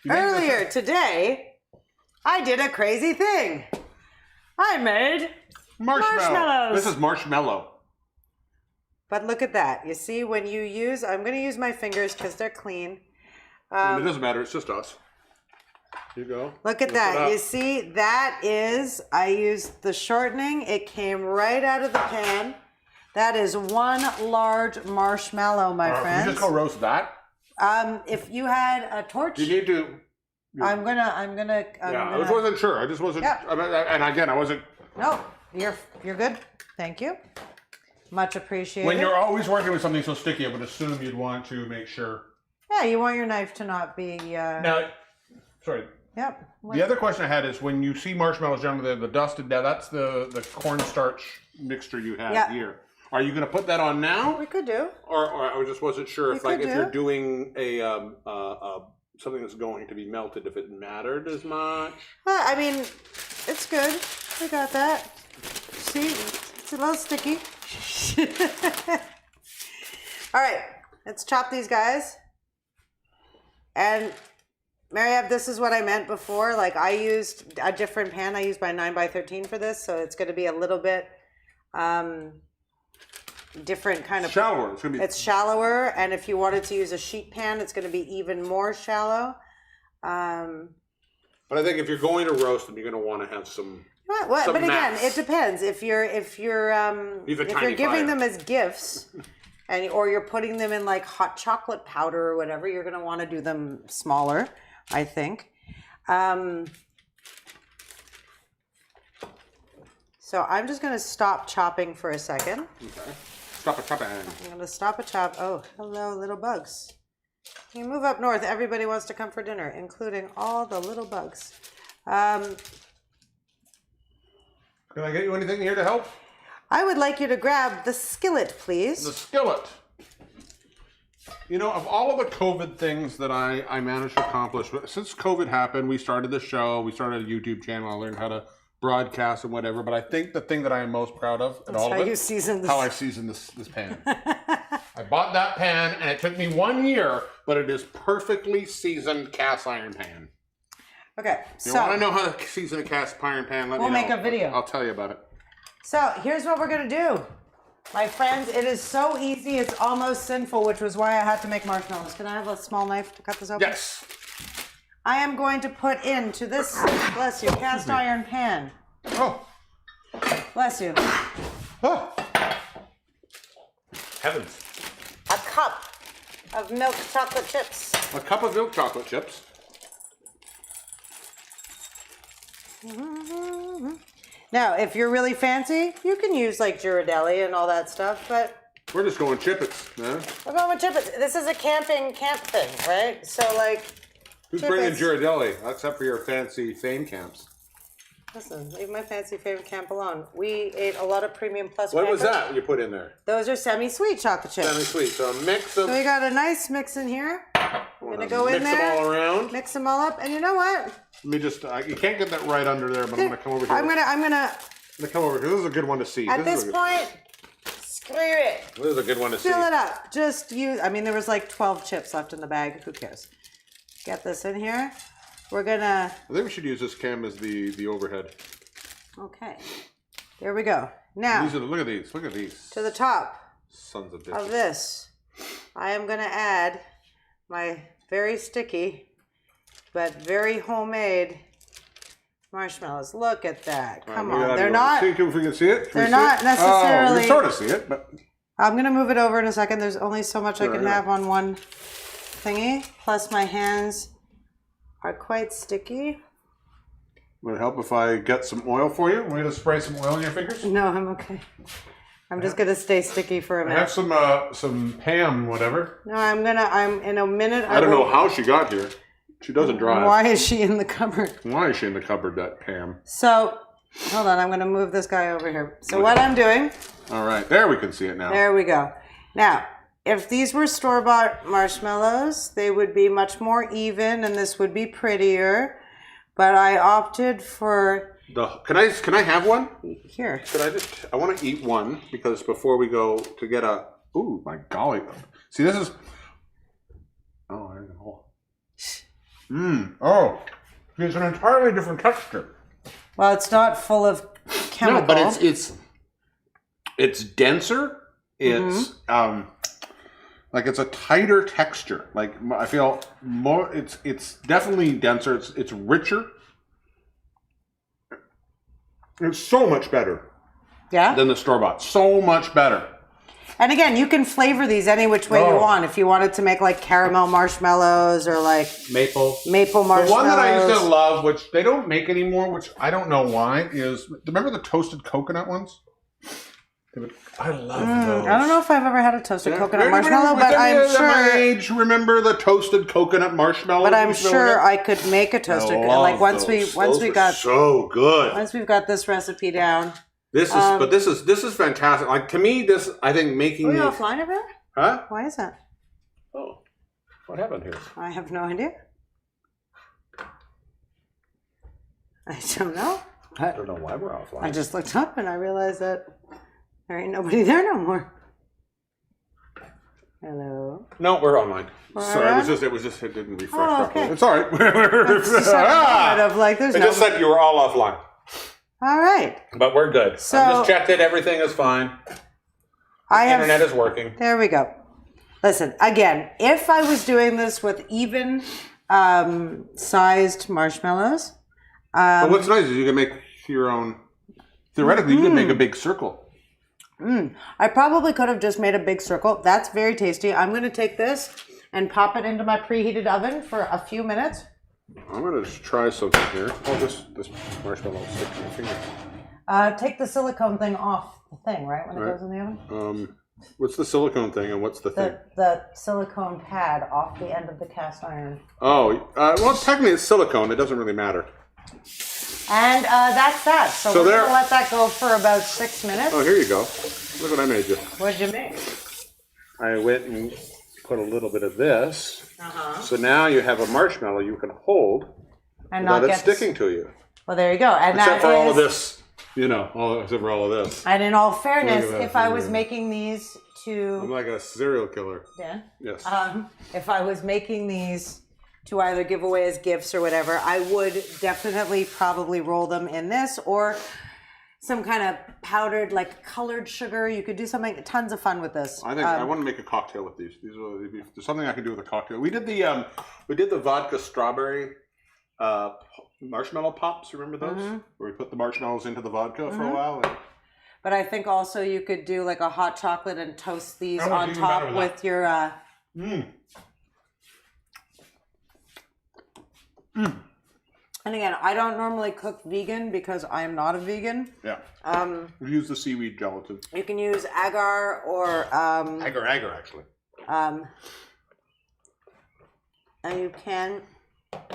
Earlier today, I did a crazy thing. I made marshmallows. This is marshmallow. But look at that. You see, when you use, I'm going to use my fingers because they're clean. And it doesn't matter. It's just us. Here you go. Look at that. You see, that is, I used the shortening. It came right out of the pan. That is one large marshmallow, my friends. You just go roast that? If you had a torch. You need to. I'm gonna. I just wasn't sure. I just wasn't. Yeah. And again, I wasn't. No, you're good. Thank you. Much appreciated. When you're always working with something so sticky, I would assume you'd want to make sure. Yeah, you want your knife to not be. Now, sorry. Yep. The other question I had is when you see marshmallows generally, the dusted, now that's the cornstarch mixture you have here. Are you going to put that on now? We could do. Or I just wasn't sure if We could you're do. doing a something that's going to be melted, if it mattered as much. I mean, it's good. We got that. See, it's a little sticky. All right, let's chop these guys. And Mary, this is what I meant before. Like I used a different pan. I used my 9x13 for this, so it's going to be a little bit different kind of. Shallower. It's gonna be. It's shallower, and if you wanted to use a sheet pan, it's going to be even more shallow. But I think if you're going to roast them, you're going to want to have some. What? Some But again, mass. it depends. If you're giving fire. them as gifts, or you're putting them in like hot chocolate powder or whatever, you're going to want to do them smaller, I think. So I'm just going to stop chopping for a second. Okay. Stop it, chop it. I'm going to stop a chop. Oh, hello, little bugs. You move up north. Everybody wants to come for dinner, including all the little bugs. Can I get you anything here to help? I would like you to grab the skillet, please. The skillet. You know, of all of the COVID things that I managed to accomplish, since COVID happened, we started the show, we started a YouTube channel, I learned how to broadcast and whatever, but I think the thing that I am most proud of in all of it, you season this. how I seasoned this pan. I bought that pan and it took me 1 year, but it is perfectly seasoned cast iron pan. Okay, If you want to know how to season a cast iron pan, let me know. We'll make a video. I'll tell you about it. So here's what we're gonna do. My friends, it is so easy, it's almost sinful, which was why I had to make marshmallows. Can I have a small knife to cut this open? Yes. I am going to put into this, bless you, cast iron pan. Oh. Bless you. Oh. Heavens. A cup of milk chocolate chips. A cup of milk chocolate chips. Now, if you're really fancy, you can use like Ghirardelli and all that stuff, but We're just going chippets, man. we're going with chippets. This is a camp thing, right? So like, Who's bringing chippets. Ghirardelli? Except for your fancy fame camps. Listen, leave my fancy favorite camp alone. We ate a lot of Premium Plus What was crackers. that you put in there? Those are semi-sweet chocolate chips. Semi-sweet. So a mix of. So we got a nice mix in here. I'm gonna go in mix there. them all around. Mix them all up, and you know what? Let me just. You can't get that right under there, but I'm gonna come over here. I'm gonna. I'm gonna come over here. This is a good one to see. At this is a point, screw it. This is a good one to see. Fill it up. Just use. I mean, there was like 12 chips left in the bag. Who cares? Get this in here. We're gonna. I think we should use this cam as the overhead. Okay. There we go. Now, Look at these. Look at these. to the top Sons of of bitches. this, I am going to add my very sticky but very homemade marshmallows. Look at that. Come on. They're not. See if we can see it. They're not necessarily. We can sort of see it, but. I'm going to move it over in a second. There's only so much I can have on one thingy. Plus, my hands are quite sticky. Would it help if I get some oil for you? Want me to spray some oil on your fingers? No, I'm okay. I'm just going to stay sticky for a I minute. have some Pam, whatever. No, I'm in a minute. I don't know how she got here. She doesn't drive. Why is she in the cupboard? Why is she in the cupboard, that Pam? So, hold on. I'm going to move this guy over here. So what I'm doing. All right. There we can see it now. There we go. Now, if these were store-bought marshmallows, they would be much more even and this would be prettier. But I opted for... Can I have one? Here. I want to eat one because before we go to get a... Ooh, my golly. See, this is... Oh, there's a hole. Oh, it's an entirely different texture. Well, it's not full of chemical. No, but it's denser. It's like it's a tighter texture. Like I feel more. It's definitely denser. It's richer. It's so much better. Yeah. Than the store bought. So much better. And again, you can flavor these any which way you want. If you wanted to make like caramel marshmallows or like maple marshmallows. The one that I used to love, which they don't make anymore, which I don't know why, is remember the toasted coconut ones? I love those. I don't know if I've ever had a toasted coconut marshmallow, but I'm sure. My age, remember the toasted coconut marshmallow? But I'm sure I could make a toasted. Like once we got so good. Once we've got this recipe down. This is fantastic. Like to me, I think making. Are we offline over here? Huh? Why is that? Oh, what happened here? I have no idea. I don't know. I don't know why we're offline. I just looked up and I realized that there ain't nobody there no more. Hello. No, we're online. Sorry, it didn't refresh properly. It's all right. It just said you were all offline. All right. But we're good. So, I just checked it. Everything is fine. Internet is working. There we go. Listen, again, if I was doing this with even sized marshmallows. But what's nice is you can make your own. Theoretically, you can make a big circle. I probably could have just made a big circle. That's very tasty. I'm going to take this and pop it into my preheated oven for a few minutes. I'm going to try something here. Oh, this marshmallow sticks to my finger. Take the silicone thing off the thing, right, when it goes in the oven? What's the silicone thing and what's the thing? The silicone pad off the end of the cast iron. Oh, well, technically it's silicone. It doesn't really matter. And that's that. So we're going to let that go for about 6 minutes. Oh, here you go. Look what I made you. What'd you make? I went and put a little bit of this. So now you have a marshmallow you can hold and without not it sticking to you. Well, there you go. And except for all of this. Except for all of this. And in all fairness, if I was making these to... I'm like a serial killer. Dan? Yes. If I was making these to either give away as gifts or whatever, I would definitely probably roll them in this or some kind of powdered, like colored sugar. You could do something, tons of fun with this. I think I want to make a cocktail with these. There's something I can do with a cocktail. We did the vodka strawberry marshmallow pops. Remember those? Where we put the marshmallows into the vodka for a while. But I think also you could do like a hot chocolate and toast these on top with your. And again, I don't normally cook vegan because I'm not a vegan. Yeah. We use the seaweed gelatin. You can use agar or agar actually. And you can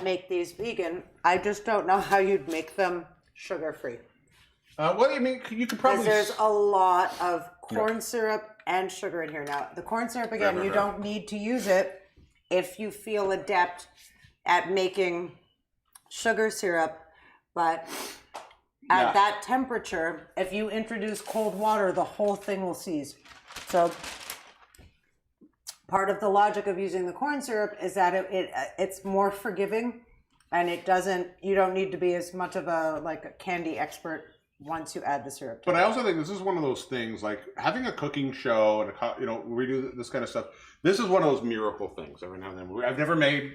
make these vegan. I just don't know how you'd make them sugar-free. What do you mean? You could probably. Because there's a lot of corn syrup and sugar in here. Now, the corn syrup, again, you don't need to use it if you feel adept at making sugar syrup, but at that temperature, if you introduce cold water, the whole thing will seize. So part of the logic of using the corn syrup is that it's more forgiving, and you don't need to be as much of a candy expert once you add the syrup. But I also think this is one of those things, like having a cooking show and we do this kind of stuff. This is one of those miracle things every now and then. I've never made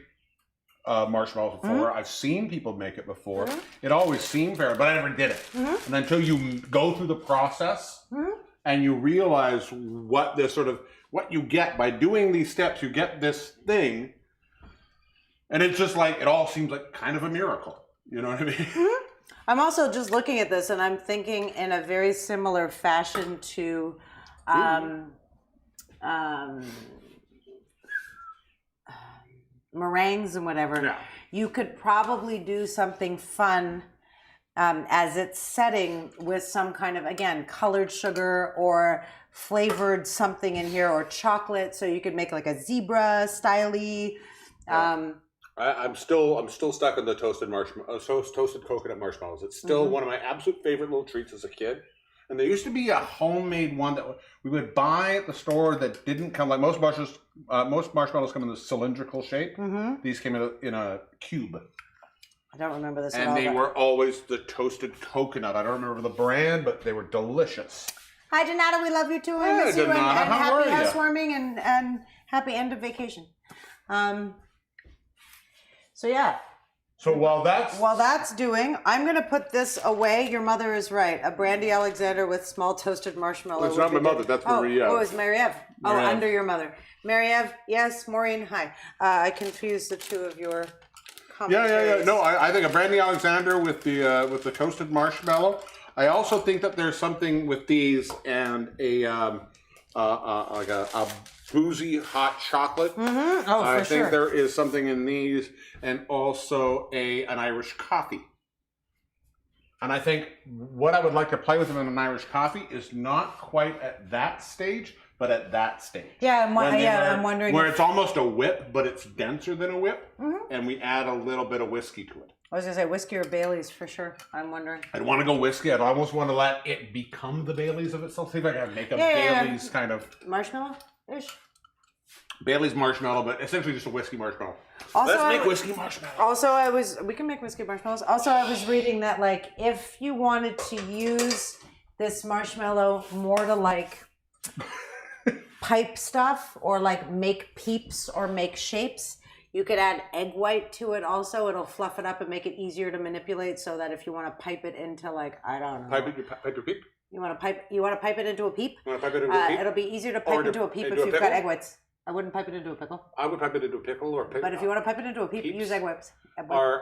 marshmallows before. I've seen people make it before. It always seemed fair, but I never did it. And until you go through the process and you realize what you get by doing these steps, you get this thing, and it's just like it all seems like kind of a miracle. You know what I mean? I'm also just looking at this and I'm thinking in a very similar fashion to meringues and whatever. Yeah. You could probably do something fun as it's setting with some kind of, again, colored sugar or flavored something in here, or chocolate, so you could make like a zebra style-y. I'm still stuck on the toasted coconut marshmallows. It's still one of my absolute favorite little treats as a kid. And there used to be a homemade one that we would buy at the store that didn't come, like most marshmallows come in the cylindrical shape. These came in a cube. I don't remember this at all. And they were always the toasted coconut. I don't remember the brand, but they were delicious. Hi, Donata. We love you too. I miss you. And happy housewarming and happy end of vacation. So yeah. So while that's doing, I'm going to put this away. Your mother is right. A Brandy Alexander with small toasted marshmallow. It's not my mother. That's Marie-Eve. Oh, it's Marie-Eve. Oh, under your mother. Marie-Eve, yes. Maureen, hi. I confused the two of your commentaries. Yeah. No, I think a Brandy Alexander with the toasted marshmallow. I also think that there's something with these and a boozy hot chocolate. Oh, I for think sure. there is something in these, and also an Irish coffee. And I think what I would like to play with them in an Irish coffee is not quite at that stage, but at that stage. Yeah, I'm wondering where it's almost a whip, but it's denser than a whip, and we add a little bit of whiskey to it. I was going to say whiskey or Bailey's for sure. I'm wondering. I'd want to go whiskey. I'd almost want to let it become the Bailey's of itself. See if I can make a Bailey's kind of marshmallow-ish. Bailey's marshmallow, but essentially just a whiskey marshmallow. Also, Let's make whiskey marshmallow. Also, we can make whiskey marshmallows. Also, I was reading that, like, if you wanted to use this marshmallow more to, like, pipe stuff or, like, make peeps or make shapes, you could add egg white to it also. It'll fluff it up and make it easier to manipulate, so that if you want to pipe it into, like, I don't know. Pipe your peep? You want to pipe it into a peep? You want to pipe it into a peep? It'll be easier to pipe into a peep if you've got egg whites. I wouldn't pipe it into a pickle. I would pipe it into a pickle or a pickle. But if you want to pipe it into a peep, Peeps? use egg whites. Or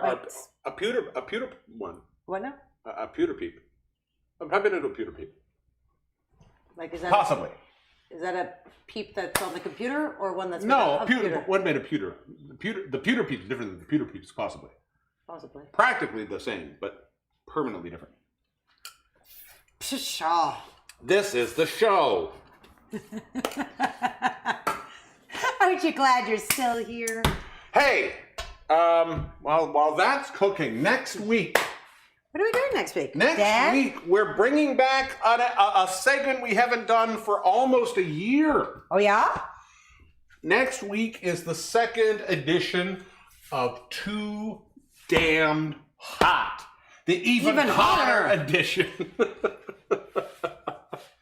a pewter one. What now? A pewter peep. I'm piping it into a pewter peep. Like, is that possibly? Is that a peep that's on the computer or one that's one made of pewter. The pewter peep is different than the pewter peeps, possibly. Possibly. Practically the same, but permanently different. Pshaw. This is the show. Aren't you glad you're still here? Hey, while that's cooking, next week. What are we doing next week? Next week, we're bringing back a segment we haven't done for almost a year. Oh, yeah? Next week is the second edition of Too Damned Hot. The even hotter edition.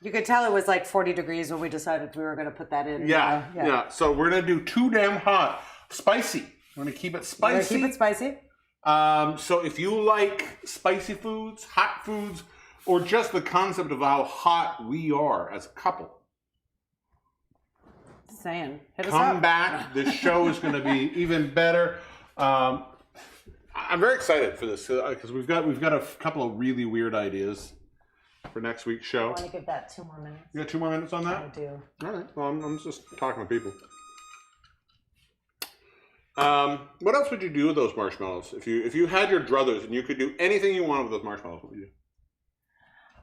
You could tell it was like 40 degrees when we decided we were going to put that in. Yeah. So we're going to do Too Damn Hot. Spicy. We're going to keep it spicy. We're going to keep it spicy. So if you like spicy foods, hot foods, or just the concept of how hot we are as a couple, hit us come up. back. This show is going to be even better. I'm very excited for this because we've got a couple of really weird ideas for next week's show. I want to give that 2 more minutes. You got 2 more minutes on that? I do. All right. Well, I'm just talking to people. What else would you do with those marshmallows? If you had your druthers and you could do anything you want with those marshmallows, what would you do?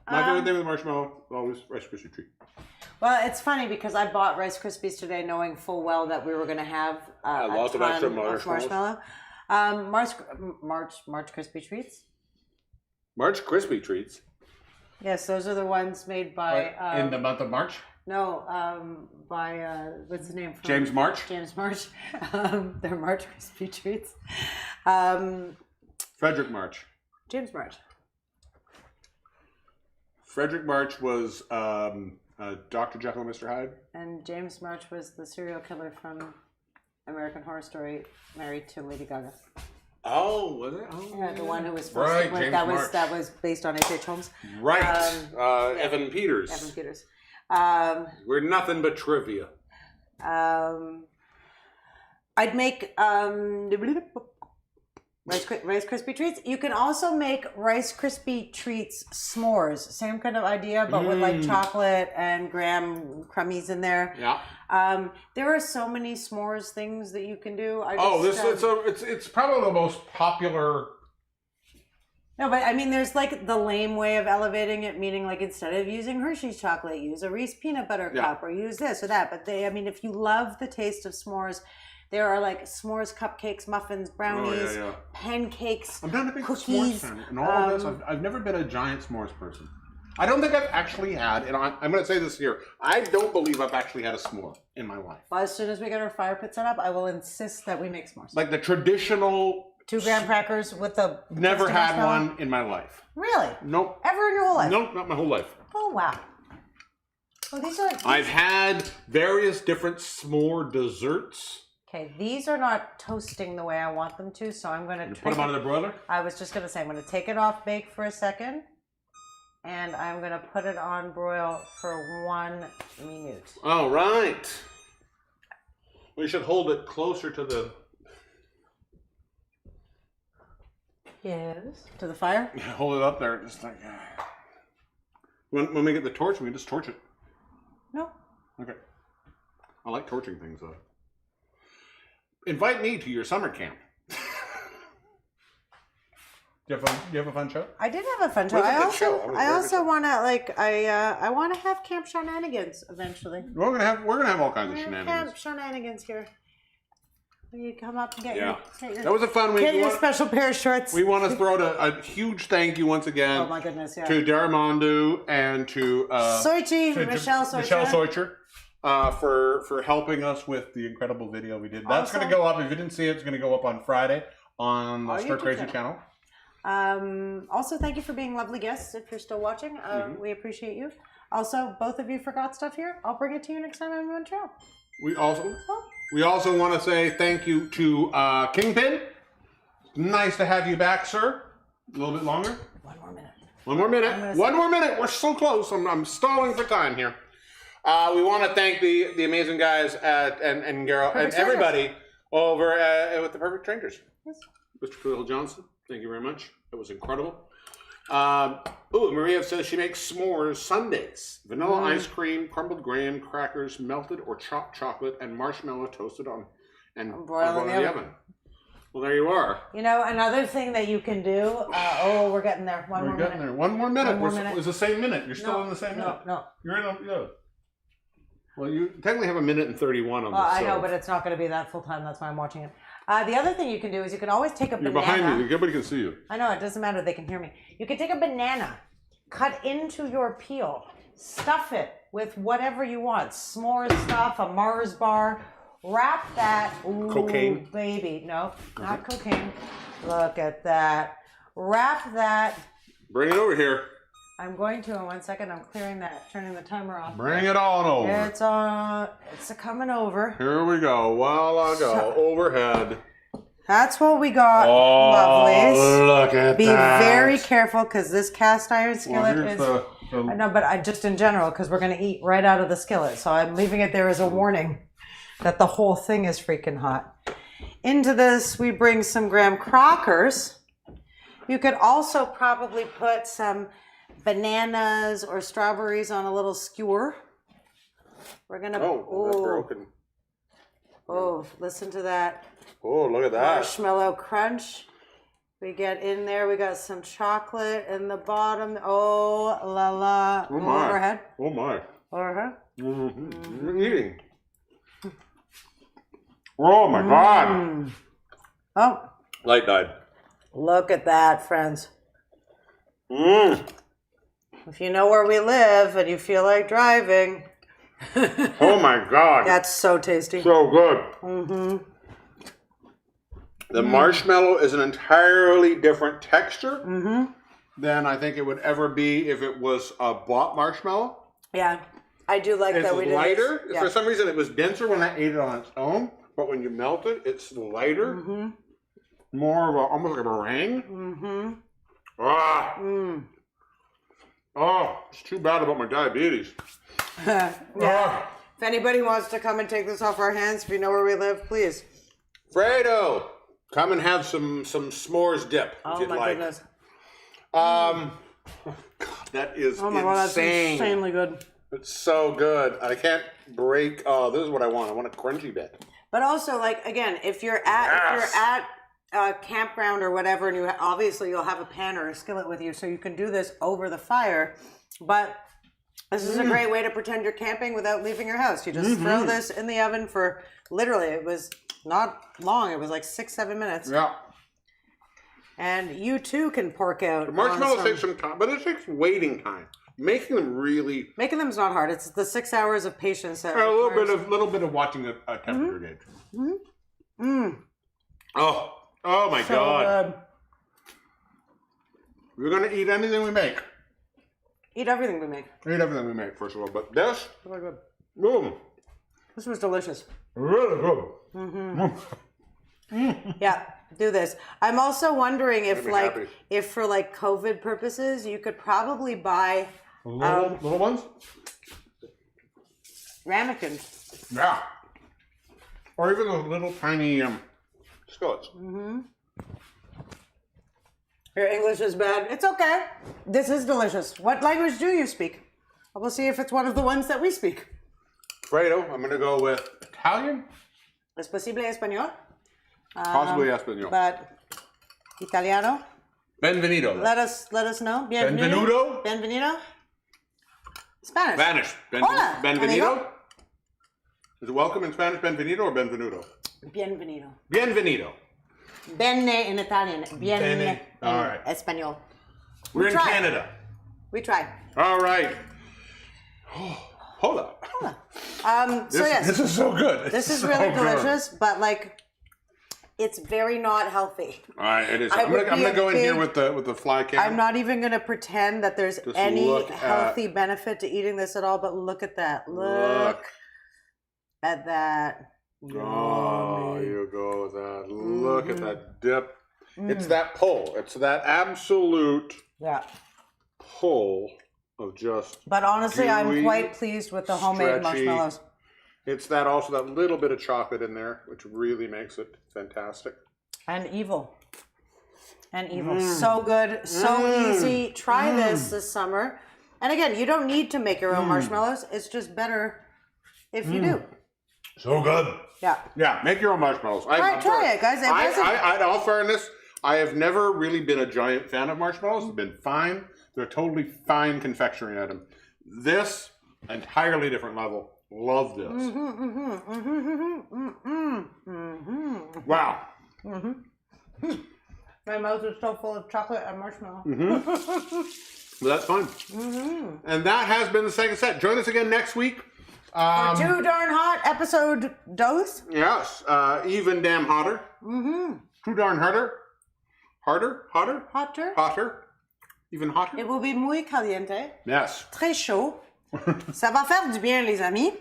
My favorite thing with marshmallow, always Rice Krispie treat. Well, it's funny because I bought Rice Krispies today knowing full well that we were going to have a lots of ton extra of marshmallow. March Krispie treats. March Krispie treats? Yes, those are the ones made by... in the month of March? No, by, what's his name? James March? James March. They're March Krispie treats. Frederick March. James March. Frederick March was Dr. Jekyll and Mr. Hyde. And James March was the serial killer from American Horror Story, married to Lady Gaga. Oh, was it? Oh, Yeah, the one who was Right, James March. that was based on H.H. Holmes. Right. Yeah. Evan Peters. Evan Peters. We're nothing but trivia. I'd make Rice Krispie treats. You can also make Rice Krispie treats s'mores. Same kind of idea, but with like chocolate and graham crummies in there. Yeah. There are so many s'mores things that you can do. It's probably the most popular. No, but I mean, there's like the lame way of elevating it, meaning like instead of using Hershey's chocolate, use a Reese peanut butter cup or use this or that. But if you love the taste of s'mores, there are like s'mores cupcakes, muffins, brownies, pancakes, I'm not a big cookies. s'mores fan. And all of this, I've never been a giant s'mores person. I don't think I've actually had, and I'm going to say this here, I don't believe I've actually had a s'more in my life. Well, as soon as we get our fire pit set up, I will insist that we make s'mores. Like the traditional 2 graham crackers with the... Never had marshmallow? one in my life. Really? Nope. Ever in your whole life? Nope, not my whole life. Oh, wow. Well, these are... I've had various different s'more desserts. Okay, these are not toasting the way I want them to, so I'm going to... Put them on the broiler? I was just going to say, I'm going to take it off bake for a second, and I'm going to put it on broil for 1 minute. All right. We should hold it closer to the... Yes. To the fire? Hold it up there. Just like... When we get the torch, we can just torch it. No. Okay. I like torching things, though. Invite me to your summer camp. Do you have a fun show? I did have a fun show. I also want to I want to have camp shenanigans eventually. We're gonna have all kinds of shenanigans. Camp shenanigans here. Will you come up and get your that was a fun week. Get your special pair of shorts. We want to throw out a huge thank you once again. Oh my goodness, yeah. To Daramondu and to Michelle Soicher. For helping us with the incredible video we did. That's going to go up. If you didn't see it, it's going to go up on Friday on the Stir Crazee channel. Also, thank you for being lovely guests. If you're still watching, we appreciate you. Also, both of you forgot stuff here. I'll bring it to you next time I'm in Montreal. We also want to say thank you to Kingpin. Nice to have you back, sir. A little bit longer. 1 more minute. 1 more minute. 1 more minute. We're so close. I'm stalling for time here. We want to thank the amazing guys and Garrett and everybody over with the Perfect Strangers. Yes. Mr. Phil Johnson, thank you very much. That was incredible. Maria says she makes s'mores Sundays. Vanilla ice cream, crumbled graham crackers, melted or chopped chocolate, and marshmallow toasted on and broiled in the oven. Well, there you are. You know, another thing that you can do. We're getting there. One more minute. 1 more minute. It's the same minute. You're still in the same minute. No. You're in a... Well, you technically have 1 minute and 31 on this. I know, but it's not going to be that full time. That's why I'm watching it. The other thing you can do is you can always take a banana. You're behind me. Everybody can see you. I know. It doesn't matter. They can hear me. You can take a banana, cut into your peel, stuff it with whatever you want. S'mores stuff, a Mars bar. Wrap that. Ooh, cocaine? Baby. No, not cocaine. Look at that. Wrap that. Bring it over here. I'm going to in 1 second. I'm clearing that, turning the timer off. Bring it on over. It's on. It's coming over. Here we go. While I go overhead. That's what we got, lovelies. Look at Be that. very careful because this cast iron skillet is. I know, but just in general because we're going to eat right out of the skillet. So I'm leaving it there as a warning that the whole thing is freaking hot. Into this, we bring some graham crackers. You could also probably put some bananas or strawberries on a little skewer. We're gonna. That's broken. Oh, listen to that. Oh, look at that. Marshmallow crunch. We get in there. We got some chocolate in the bottom. Oh la la. Oh my. Overhead. Oh my. Overhead. Mm-hmm. You're eating. Oh my God. Oh. Light died. Look at that, friends. If you know where we live and you feel like driving. Oh my God. That's so tasty. So good. The marshmallow is an entirely different texture. than I think it would ever be if it was a bought marshmallow. Yeah, I do like It's that we did lighter. this. Yeah. For some reason, it was denser when I ate it on its own, but when you melt it, it's lighter. More of a, almost like a meringue. Oh, it's too bad about my diabetes. Yeah. If anybody wants to come and take this off our hands, if you know where we live, please. Fredo, come and have some s'mores dip if you'd like. Goodness. God, that is Oh my god, that's insane. insanely good. It's so good. I can't break. Oh, this is what I want. I want a crunchy bit. But also, like, again, if you're at a campground or whatever, and you obviously you'll have a pan or a skillet with you, so you can do this over the fire. But this is a great way to pretend you're camping without leaving your house. You just throw this in the oven for literally, it was not long. It was like 6-7 minutes. Yeah. And you too can pork out. The marshmallows take some time, but it takes waiting time. Making them really. Making them is not hard. It's the 6 hours of patience. That A little bit of watching a temperature gauge. Oh my God. We're gonna eat anything we make. Eat everything we make. Eat everything we make, first of all. But this, Really good. boom, This was delicious. really good. Yeah, do this. I'm also wondering if, me like, happy. if for like COVID purposes, you could probably buy Little ones. ramekins. Yeah. Or even those little tiny skillets. Your English is bad. It's okay. This is delicious. What language do you speak? We'll see if it's one of the ones that we speak. Fredo, I'm gonna go with Italian, Es posible español, possibly Espanol. but Italiano. Benvenido. Let us know. Benvenuto? Benvenido. Spanish. Spanish. Hola, Benvenido. amigo. Is it welcome in Spanish? Benvenido or benvenuto? Bienvenido. Bienvenido. Bene in Italian. Bien Bene. in All right. Espanol. We're in tried. Canada. We tried. All right. Hold up. So yes, This is so good. this is so really good. delicious, but like, it's very not healthy. All right, it is. I I'm would gonna be a go in here big- with the fly cam. I'm not even going to pretend that there's Just any look healthy benefit to eating this at all, but look at that. Look at that. Oh, you go with that. Look at that dip. It's that pull. It's that absolute Yeah. pull of just. But honestly, I'm gooey, quite pleased with the homemade stretchy. marshmallows. It's that also that little bit of chocolate in there, which really makes it fantastic. And evil. So good. So easy. Try this summer. And again, you don't need to make your own marshmallows. It's just better if you do. So good. Yeah. Yeah, make your own marshmallows. Try it, guys. It doesn't- In all fairness, I have never really been a giant fan of marshmallows. They've been fine. They're a totally fine confectionery item. This, entirely different level. Love this. Wow. My mouth is so full of chocolate and marshmallow. Well, that's fun. And that has been the second set. Join us again next week. Too darn hot episode dose. Yes, even damn hotter. Too darn hotter. Hotter. Even hotter. It will be muy caliente. Yes. Très chaud. Ça va faire du bien, les amis.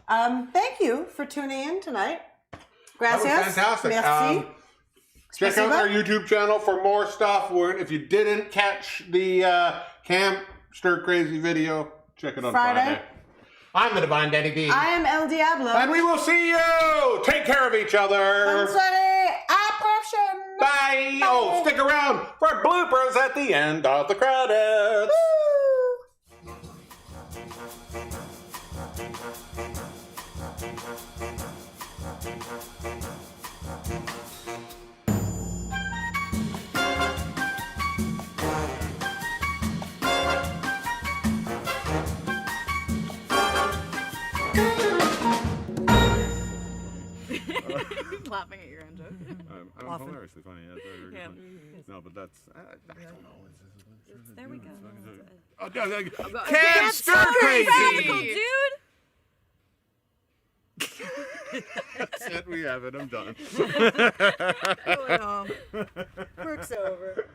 Thank you for tuning in tonight. Gracias. That was fantastic. Merci. Check out Spasiba. our YouTube channel for more stuff. If you didn't catch the Camp Stir Crazee video, check it on Friday. I'm the Divine Danny D. I am Elle Diabloe. And we will see you. Take care of each other. Sunny appropriation. Bye. Oh, stick around for bloopers at the end of the credits. Laughing at your own joke. I'm hilariously funny. Yeah, no, but that's. I don't know. There we go. Can't stir crazy. Dude. That's it. We have it. I'm done. Going home. Work's over.